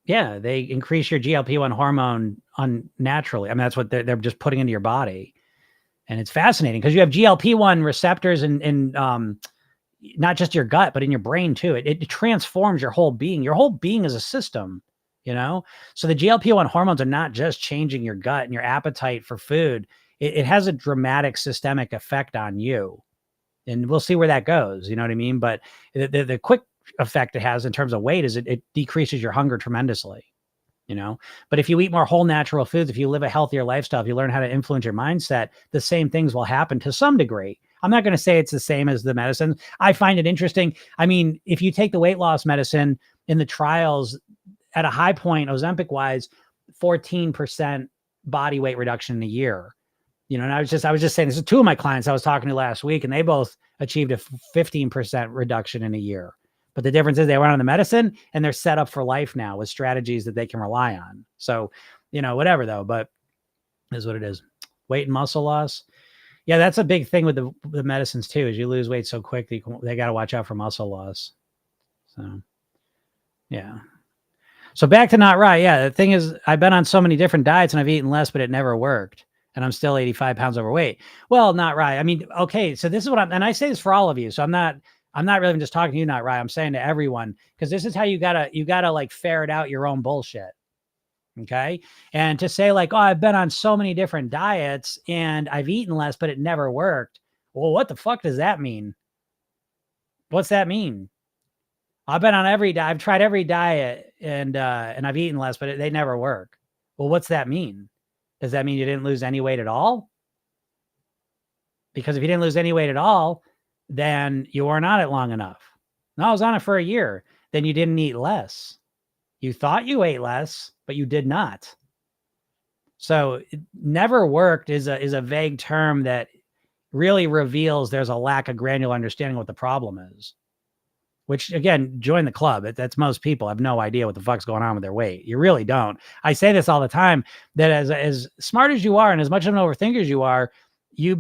Yeah, they increase your GLP-1 hormone unnaturally. I mean, that's what they're just putting into your body. And it's fascinating because you have GLP-1 receptors in not just your gut, but in your brain too. It transforms your whole being. Your whole being is a system, So the GLP-1 hormones are not just changing your gut and your appetite for food. It has a dramatic systemic effect on you. And we'll see where that goes. You know what I mean? But the quick effect it has in terms of weight is it decreases your hunger tremendously. But if you eat more whole natural foods, if you live a healthier lifestyle, if you learn how to influence your mindset, the same things will happen to some degree. I'm not going to say it's the same as the medicine. I find it interesting. I mean, if you take the weight loss medicine in the trials at a high point, Ozempic wise, 14% body weight reduction in a year. And I was just saying, this is two of my clients I was talking to last week, and they both achieved a 15% reduction in a year. But the difference is they went on the medicine and they're set up for life now with strategies that they can rely on. So, whatever though, but it is what it is. Weight and muscle loss. Yeah, that's a big thing with the medicines too, is you lose weight so quick that they got to watch out for muscle loss. So, yeah. So back to not right. Yeah, the thing is, I've been on so many different diets and I've eaten less, but it never worked. And I'm still 85 pounds overweight. Well, not right. I mean, okay, so this is what and I say this for all of you. So I'm not really even just talking to you, not right. I'm saying to everyone, because this is how you gotta like ferret out your own bullshit. Okay. And to say like, oh, I've been on so many different diets and I've eaten less, but it never worked. Well, what the fuck does that mean? What's that mean? I've been on I've tried every diet and I've eaten less, but they never work. Well, what's that mean? Does that mean you didn't lose any weight at all? Because if you didn't lose any weight at all, then you weren't on it long enough. No, I was on it for a year. Then you didn't eat less. You thought you ate less, but you did not. So it never worked is a vague term that really reveals there's a lack of granular understanding of what the problem is. Which again, join the club. That's most people have no idea what the fuck's going on with their weight. You really don't. I say this all the time, that as smart as you are and as much of an overthinker as you are, you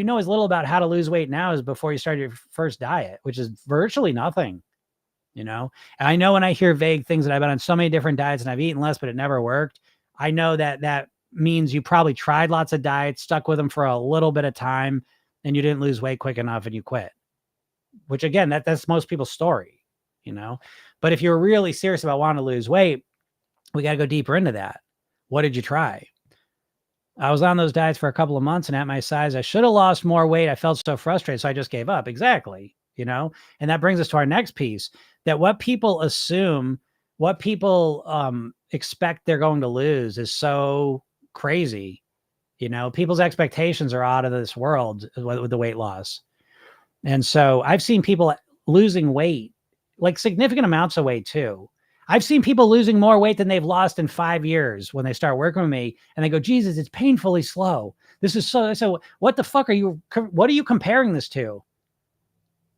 know as little about how to lose weight now as before you started your first diet, which is virtually nothing. And I know when I hear vague things that I've been on so many different diets and I've eaten less, but it never worked. I know that means you probably tried lots of diets, stuck with them for a little bit of time, and you didn't lose weight quick enough and you quit. Which again, that's most people's story, But if you're really serious about wanting to lose weight, we got to go deeper into that. What did you try? I was on those diets for a couple of months, and at my size, I should have lost more weight. I felt so frustrated, so I just gave up. Exactly, And that brings us to our next piece, that what people assume what people expect they're going to lose is so crazy. People's expectations are out of this world with the weight loss. And so I've seen people losing weight, like significant amounts of weight too. I've seen people losing more weight than they've lost in 5 years when they start working with me, and they go, Jesus, it's painfully slow. This is so what the fuck what are you comparing this to?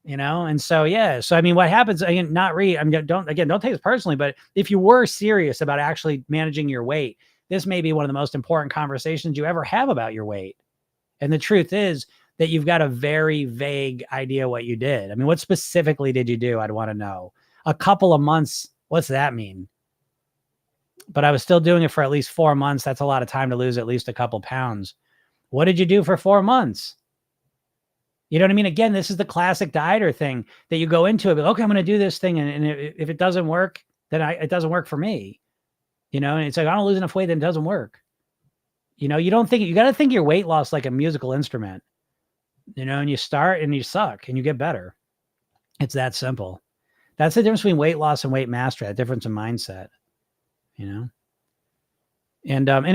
And so, yeah. So, I mean, what happens, again, don't take this personally, but if you were serious about actually managing your weight, this may be one of the most important conversations you ever have about your weight. And the truth is that you've got a very vague idea what you did. I mean, what specifically did you do? I'd want to know. A couple of months. What's that mean? But I was still doing it for at least 4 months. That's a lot of time to lose at least a couple pounds. What did you do for 4 months? You know what I mean? Again, this is the classic dieter thing that you go into it. Okay, I'm going to do this thing. And if it doesn't work, then it doesn't work for me. And it's like, I don't lose enough weight, then it doesn't work. You got to think your weight loss like a musical instrument, and you start and you suck and you get better. It's that simple. That's the difference between weight loss and weight mastery, that difference in mindset, And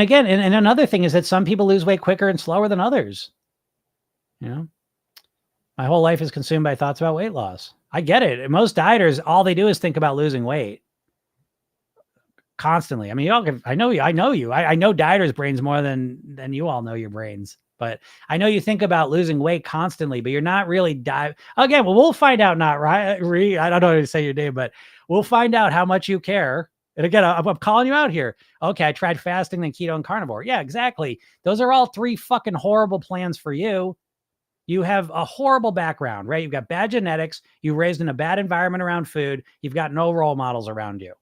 again, and another thing is that some people lose weight quicker and slower than others. My whole life is consumed by thoughts about weight loss. I get it. Most dieters, all they do is think about losing weight constantly. I mean, I know you. I know dieters' brains more than you all know your brains. But I know you think about losing weight constantly, but you're not really again. Well, we'll find out. Not right. I don't know how to say your name, but we'll find out how much you care. And again, I'm calling you out here. Okay, I tried fasting, then keto and carnivore. Yeah, exactly. Those are all 3 fucking horrible plans for you. You have a horrible background, right? You've got bad genetics. You were raised in a bad environment around food. You've got no role models around you.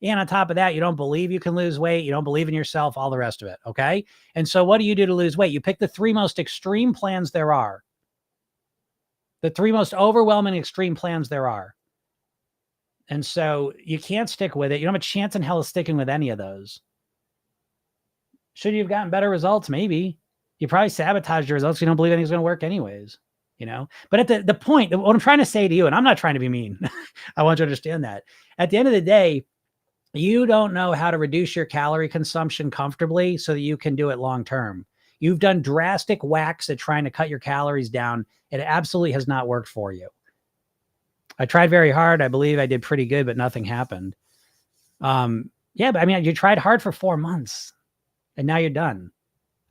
And on top of that, you don't believe you can lose weight. You don't believe in yourself, all the rest of it. Okay. And so what do you do to lose weight? You pick the 3 most extreme plans there are. The 3 most overwhelming extreme plans there are. And so you can't stick with it. You don't have a chance in hell of sticking with any of those. Should you have gotten better results? Maybe. You probably sabotaged your results. You don't believe anything's going to work anyways, But at the point, what I'm trying to say to you, and I'm not trying to be mean. I want you to understand that. At the end of the day, you don't know how to reduce your calorie consumption comfortably so that you can do it long term. You've done drastic whacks at trying to cut your calories down. It absolutely has not worked for you. I tried very hard. I believe I did pretty good, but nothing happened. Yeah, but I mean, you tried hard for 4 months and now you're done.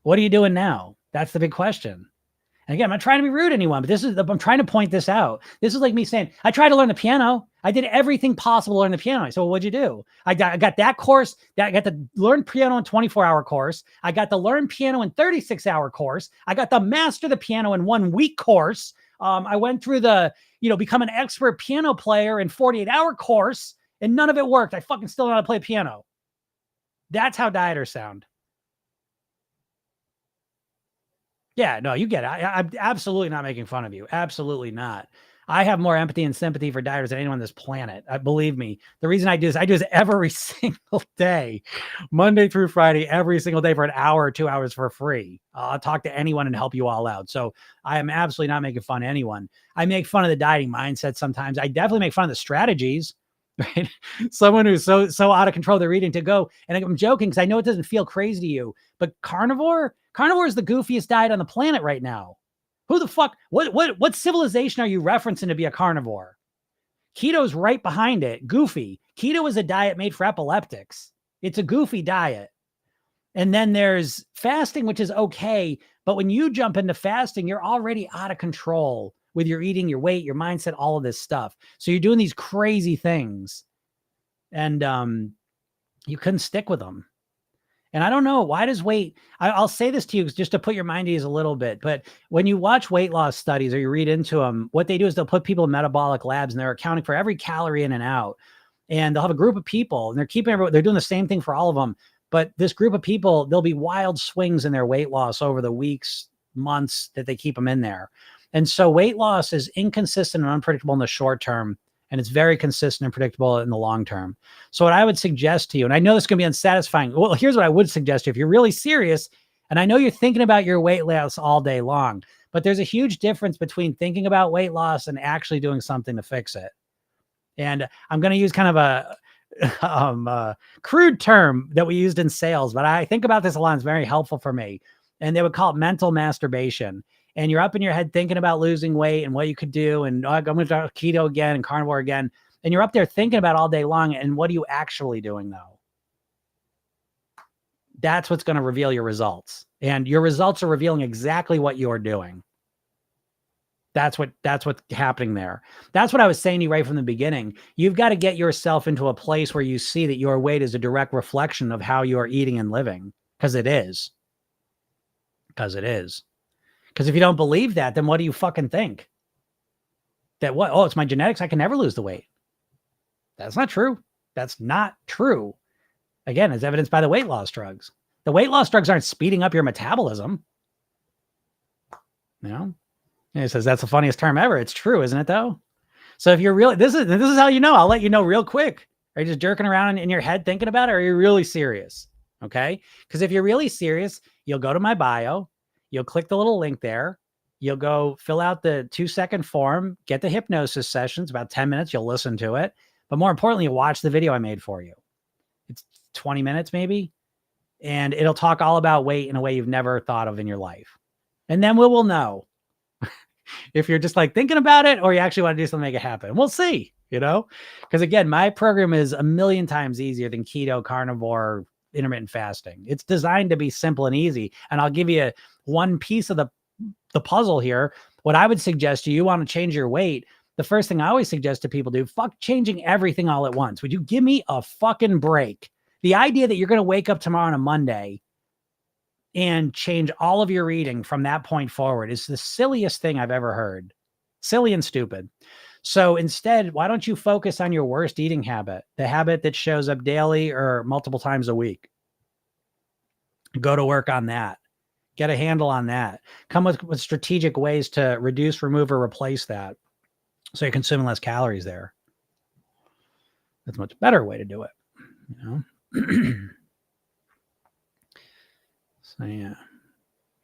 What are you doing now? That's the big question. And again, I'm not trying to be rude to anyone, but I'm trying to point this out. This is like me saying, I tried to learn the piano. I did everything possible to learn the piano. So what'd you do? I got that course. I got the learn piano in 24-hour course. I got the learn piano in 36-hour course. I got the master the piano in 1 week course. I went through the, become an expert piano player in 48-hour course, and none of it worked. I fucking still know how to play piano. That's how dieters sound. Yeah, no, you get it. I'm absolutely not making fun of you. Absolutely not. I have more empathy and sympathy for dieters than anyone on this planet. Believe me. The reason I do this every single day, Monday through Friday, every single day for an hour or 2 hours for free. I'll talk to anyone and help you all out. So I am absolutely not making fun of anyone. I make fun of the dieting mindset sometimes. I definitely make fun of the strategies. Right? Someone who's so out of control of their eating to go, and I'm joking because I know it doesn't feel crazy to you, but carnivore is the goofiest diet on the planet right now. Who the fuck, what civilization are you referencing to be a carnivore? Keto's right behind it. Goofy. Keto is a diet made for epileptics. It's a goofy diet. And then there's fasting, which is okay. But when you jump into fasting, you're already out of control with your eating, your weight, your mindset, all of this stuff. So you're doing these crazy things and you couldn't stick with them. And I don't know, why does weight, I'll say this to you just to put your mind at ease a little bit, but when you watch weight loss studies or you read into them, what they do is they'll put people in metabolic labs and they're accounting for every calorie in and out. And they'll have a group of people and they're doing the same thing for all of them. But this group of people, there'll be wild swings in their weight loss over the weeks, months that they keep them in there. And so weight loss is inconsistent and unpredictable in the short term, and it's very consistent and predictable in the long term. So what I would suggest to you, and I know this is going to be unsatisfying. Well, here's what I would suggest to you. If you're really serious, and I know you're thinking about your weight loss all day long, but there's a huge difference between thinking about weight loss and actually doing something to fix it. And I'm going to use kind of crude term that we used in sales, but I think about this a lot. It's very helpful for me. And they would call it mental masturbation. And you're up in your head thinking about losing weight and what you could do. And I'm going to try keto again and carnivore again. And you're up there thinking about all day long. And what are you actually doing though? That's what's going to reveal your results. And your results are revealing exactly what you're doing. That's what's happening there. That's what I was saying to you right from the beginning. You've got to get yourself into a place where you see that your weight is a direct reflection of how you are eating and living. Because it is. Because if you don't believe that, then what do you fucking think? That what? Oh, it's my genetics. I can never lose the weight. That's not true. That's not true. Again, as evidenced by the weight loss drugs. The weight loss drugs aren't speeding up your metabolism. You know? And he says, that's the funniest term ever. It's true, isn't it though? So if you're really, this is how you know, I'll let you know real quick. Are you just jerking around in your head thinking about it? Or are you really serious? Okay. Because if you're really serious, you'll go to my bio, you'll click the little link there. You'll go fill out the 2-second form, get the hypnosis sessions, about 10 minutes. You'll listen to it. But more importantly, you'll watch the video I made for you. It's 20 minutes maybe. And it'll talk all about weight in a way you've never thought of in your life. And then we will know if you're just like thinking about it or you actually want to do something to make it happen. We'll see, you know, because again, my program is a million times easier than keto, carnivore, intermittent fasting. It's designed to be simple and easy. And I'll give you one piece of the puzzle here. What I would suggest you want to change your weight. The first thing I always suggest to people do, fuck changing everything all at once. Would you give me a fucking break? The idea that you're going to wake up tomorrow on a Monday and change all of your eating from that point forward is the silliest thing I've ever heard. Silly and stupid. So instead, why don't you focus on your worst eating habit, the habit that shows up daily or multiple times a week? Go to work on that. Get a handle on that. Come with strategic ways to reduce, remove, or replace that so you're consuming less calories there. That's a much better way to do it. You know? So yeah.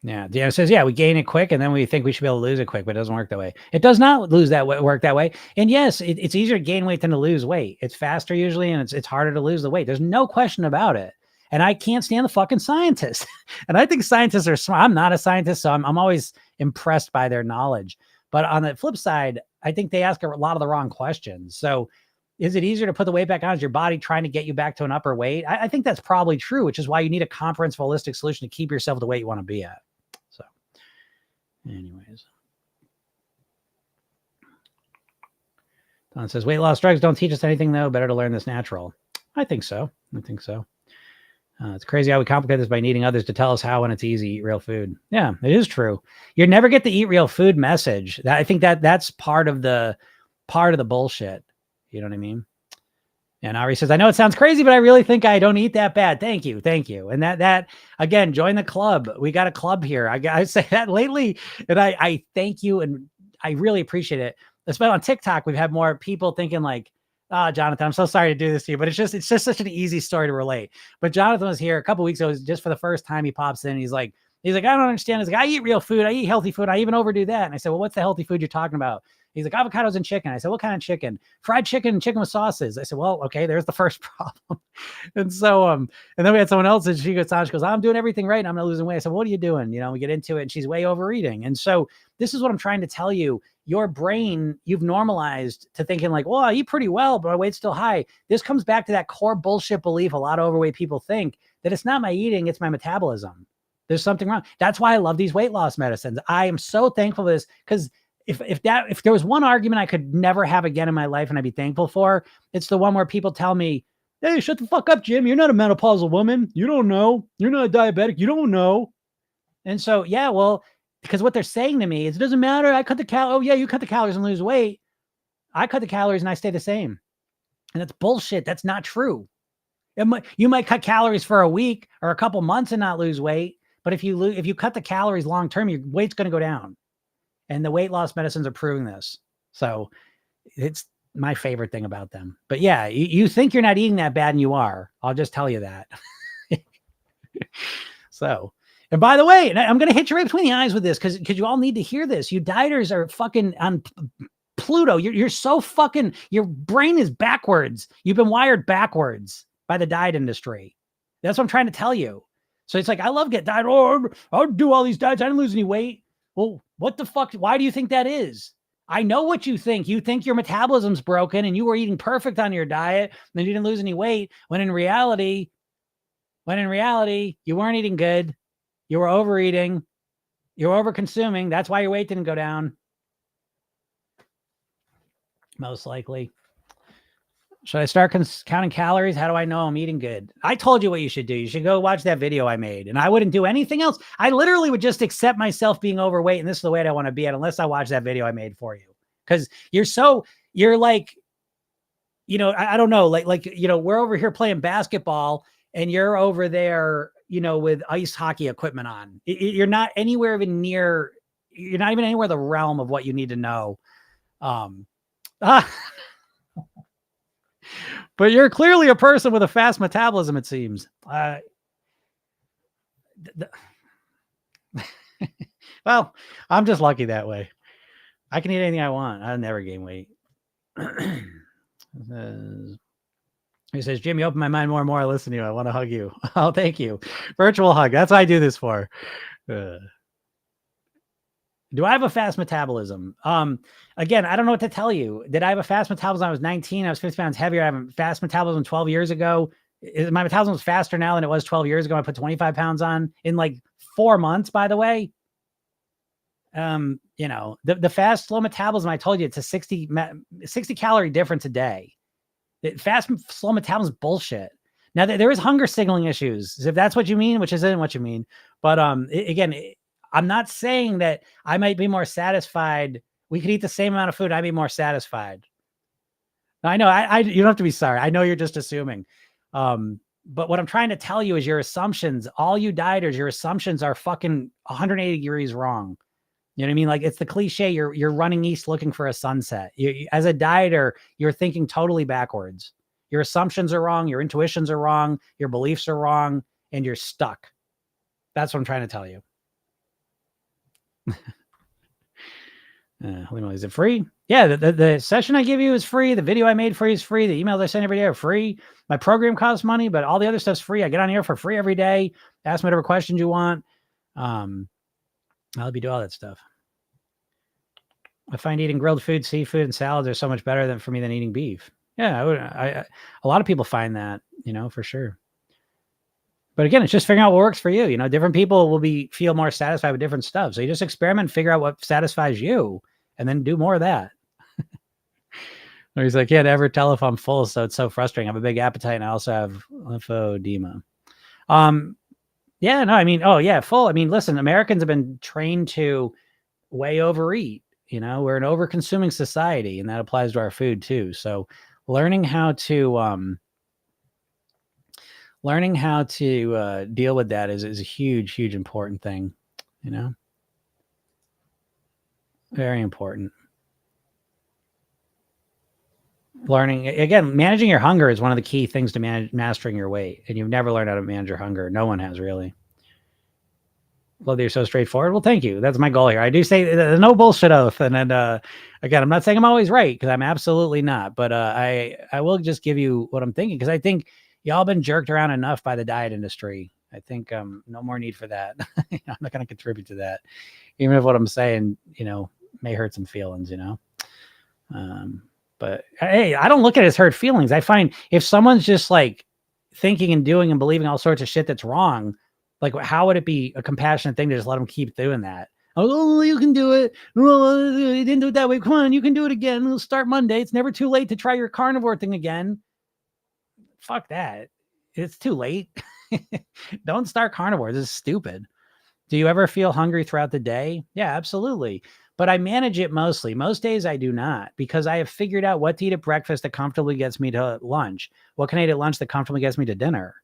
Deanna says, yeah, we gain it quick and then we think we should be able to lose it quick, but it doesn't work that way. It does not work that way. And yes, it's easier to gain weight than to lose weight. It's faster usually, and it's harder to lose the weight. There's no question about it. And I can't stand the fucking scientists. And I think scientists are smart. I'm not a scientist, so I'm always impressed by their knowledge. But on the flip side, I think they ask a lot of the wrong questions. So is it easier to put the weight back on? Is your body trying to get you back to an upper weight? I think that's probably true, which is why you need a comprehensive, holistic solution to keep yourself the weight you want to be at. So anyways. Don says, weight loss drugs don't teach us anything, though. Better to learn this natural. I think so. It's crazy how we complicate this by needing others to tell us how when it's easy, eat real food. Yeah, it is true. You never get the eat real food message. I think that's part of the bullshit. You know what I mean? And Ari says, I know it sounds crazy, but I really think I don't eat that bad. Thank you. And that again, join the club. We got a club here. I say that lately, and I thank you, and I really appreciate it. Especially on TikTok, we've had more people thinking like, oh, Jonathan, I'm so sorry to do this to you, but it's just such an easy story to relate. But Jonathan was here a couple of weeks ago, just for the first time. He pops in. He's like, I don't understand. He's like, I eat real food. I eat healthy food. I even overdo that. And I said, well, what's the healthy food you're talking about? He's like, avocados and chicken. I said, what kind of chicken? Fried chicken and chicken with sauces. I said, well, okay, there's the first problem. And so, and then we had someone else, and she goes, I'm doing everything right, and I'm not losing weight. I said, what are you doing? You know, we get into it, and she's way overeating. And so this is what I'm trying to tell you. Your brain, you've normalized to thinking like, well, I eat pretty well, but my weight's still high. This comes back to that core bullshit belief a lot of overweight people think, that it's not my eating, it's my metabolism. There's something wrong. That's why I love these weight loss medicines. I am so thankful for this, because if there was one argument I could never have again in my life and I'd be thankful for, it's the one where people tell me, hey, shut the fuck up, Jim. You're not a menopausal woman. You don't know. You're not a diabetic. You don't know. And so, yeah, well, because what they're saying to me is, it doesn't matter. I cut the oh yeah, you cut the calories and lose weight. I cut the calories and I stay the same. And that's bullshit. That's not true. You might cut calories for a week or a couple months and not lose weight. But if you cut the calories long-term, your weight's going to go down. And the weight loss medicines are proving this. So it's my favorite thing about them. But yeah, you think you're not eating that bad, and you are. I'll just tell you that. So, and by the way, I'm going to hit you right between the eyes with this, because you all need to hear this. You dieters are fucking on Pluto. You're so fucking, your brain is backwards. You've been wired backwards by the diet industry. That's what I'm trying to tell you. So it's like, I love get diet. Oh, I'll do all these diets. I didn't lose any weight. Well, what the fuck? Why do you think that is? I know what you think. You think your metabolism's broken and you were eating perfect on your diet and you didn't lose any weight. When in reality, you weren't eating good. You were overeating. You were over consuming. That's why your weight didn't go down. Most likely. Should I start counting calories? How do I know I'm eating good? I told you what you should do. You should go watch that video I made, and I wouldn't do anything else. I literally would just accept myself being overweight, and this is the weight I want to be at, unless I watch that video I made for you. Because you're like, I don't know, like, we're over here playing basketball, and you're over there, with ice hockey equipment on. You're not anywhere even near. You're not even anywhere the realm of what you need to know. But you're clearly a person with a fast metabolism, it seems. Well, I'm just lucky that way. I can eat anything I want. I never gain weight. He says, Jim, you open my mind more and more. I listen to you. I want to hug you. Oh, thank you. Virtual hug. That's what I do this for. Do I have a fast metabolism? Again, I don't know what to tell you. Did I have a fast metabolism? I was 19. I was 50 pounds heavier. I have a fast metabolism 12 years ago. My metabolism is faster now than it was 12 years ago. I put 25 pounds on in like 4 months, by the way. The fast, slow metabolism, I told you, it's a 60 calorie difference a day. Fast, slow metabolism is bullshit. Now, there is hunger signaling issues, if that's what you mean, which isn't what you mean. But again, I'm not saying that I might be more satisfied. We could eat the same amount of food. I'd be more satisfied. Now, I know you don't have to be sorry. I know you're just assuming. But what I'm trying to tell you is your assumptions, all you dieters, your assumptions are fucking 180 degrees wrong. You know what I mean? Like, it's the cliche. You're running east looking for a sunset. As a dieter, you're thinking totally backwards. Your assumptions are wrong. Your intuitions are wrong. Your beliefs are wrong, and you're stuck. That's what I'm trying to tell you. Is it free? Yeah, the session I give you is free. The video I made for you is free. The emails I send every day are free. My program costs money, but all the other stuff's free. I get on here for free every day. Ask me whatever questions you want. I'll help you do all that stuff. I find eating grilled food, seafood, and salads are so much better for me than eating beef. Yeah, a lot of people find that, for sure. But again, it's just figuring out what works for you. Different people will feel more satisfied with different stuff. So you just experiment, figure out what satisfies you, and then do more of that. Or he's like, yeah, never tell if I'm full. So it's so frustrating. I have a big appetite and I also have lymphedema. Yeah, no, I mean, oh yeah, full. I mean, listen, Americans have been trained to way overeat. We're an over-consuming society, and that applies to our food too. So learning how to deal with that is a huge, huge important thing, very important. Learning, again, managing your hunger is one of the key things to mastering your weight. And you've never learned how to manage your hunger. No one has, really. Well, you're so straightforward. Well, thank you. That's my goal here. I do say the no bullshit oath. And then, again, I'm not saying I'm always right, because I'm absolutely not. But I will just give you what I'm thinking, because I think y'all been jerked around enough by the diet industry. I think no more need for that. I'm not going to contribute to that, even if what I'm saying, may hurt some feelings, But hey, I don't look at it as hurt feelings. I find if someone's just like thinking and doing and believing all sorts of shit that's wrong, like, how would it be a compassionate thing to just let them keep doing that? Oh, you can do it. Oh, you didn't do it that way. Come on, you can do it again. We'll start Monday. It's never too late to try your carnivore thing again. Fuck that. It's too late. Don't start carnivore. This is stupid. Do you ever feel hungry throughout the day? Yeah, absolutely. But I manage it mostly. Most days I do not, because I have figured out what to eat at breakfast that comfortably gets me to lunch. What can I eat at lunch that comfortably gets me to dinner?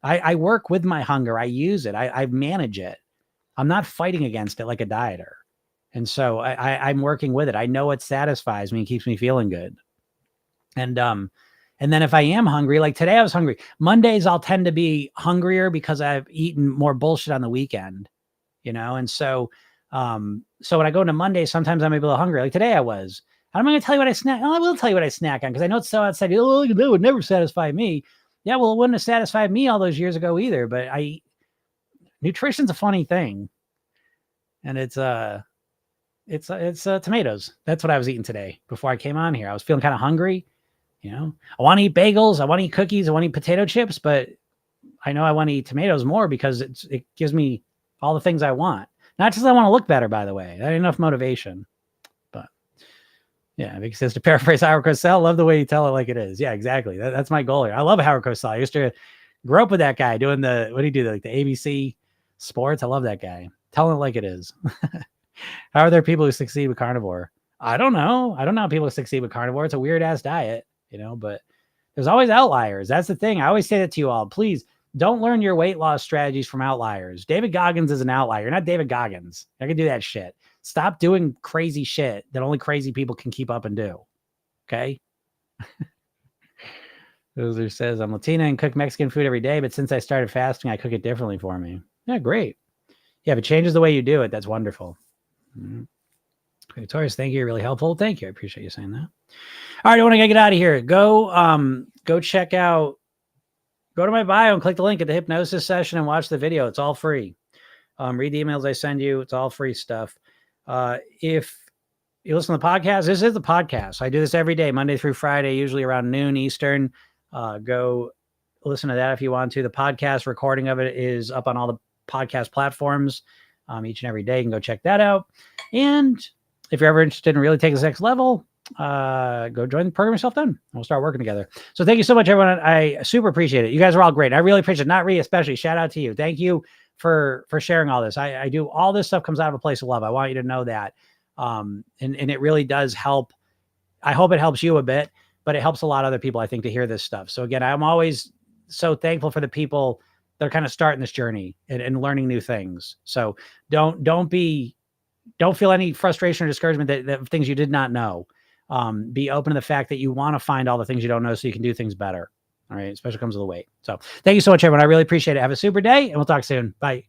I work with my hunger. I use it. I manage it. I'm not fighting against it like a dieter. And so I'm working with it. I know it satisfies me and keeps me feeling good. And then if I am hungry, like today I was hungry. Mondays I'll tend to be hungrier because I've eaten more bullshit on the weekend, And so when I go into Monday, sometimes I may be a little hungry. Like today I was. How am I going to tell you what I snack? Oh, I will tell you what I snack on because I know it's so outside. Oh, that would never satisfy me. Yeah, well, it wouldn't have satisfied me all those years ago either. But nutrition's a funny thing, and it's tomatoes. That's what I was eating today before I came on here. I was feeling kind of hungry. I want to eat bagels. I want to eat cookies. I want to eat potato chips, but I know I want to eat tomatoes more because it gives me all the things I want. Not just I want to look better, by the way. Not enough motivation. But yeah, Vicky says to paraphrase Howard Cosell, love the way you tell it like it is. Yeah, exactly. That's my goal here. I love Howard Cosell. I used to grow up with that guy doing what do you do? Like the ABC sports. I love that guy. Telling it like it is. How are there people who succeed with carnivore? I don't know. I don't know how people succeed with carnivore. It's a weird ass diet, but there's always outliers. That's the thing. I always say that to you all. Please don't learn your weight loss strategies from outliers. David Goggins is an outlier. You're not David Goggins. I can do that shit. Stop doing crazy shit that only crazy people can keep up and do. Okay. Loser says, I'm Latina and cook Mexican food every day, but since I started fasting, I cook it differently for me. Yeah, great. Yeah, if it changes the way you do it, that's wonderful. Victorious, thank you. You're really helpful. Thank you. I appreciate you saying that. All right, I want to get out of here. Go check out, go to my bio and click the link at the hypnosis session and watch the video. It's all free. Read the emails I send you. It's all free stuff. If you listen to the podcast, this is the podcast. I do this every day, Monday through Friday, usually around noon Eastern. Go listen to that if you want to. The podcast recording of it is up on all the podcast platforms each and every day. You can go check that out. And if you're ever interested in really taking this next level, go join the program yourself then. We'll start working together. So thank you so much, everyone. I super appreciate it. You guys are all great. I really appreciate it. Not Ree, especially. Shout out to you. Thank you for sharing all this. I do all this stuff comes out of a place of love. I want you to know that. And it really does help. I hope it helps you a bit, but it helps a lot of other people, I think, to hear this stuff. So again, I'm always so thankful for the people that are kind of starting this journey and learning new things. So don't feel any frustration or discouragement that things you did not know. Be open to the fact that you want to find all the things you don't know so you can do things better. All right. Especially when it comes to the weight. So thank you so much, everyone. I really appreciate it. Have a super day and we'll talk soon. Bye.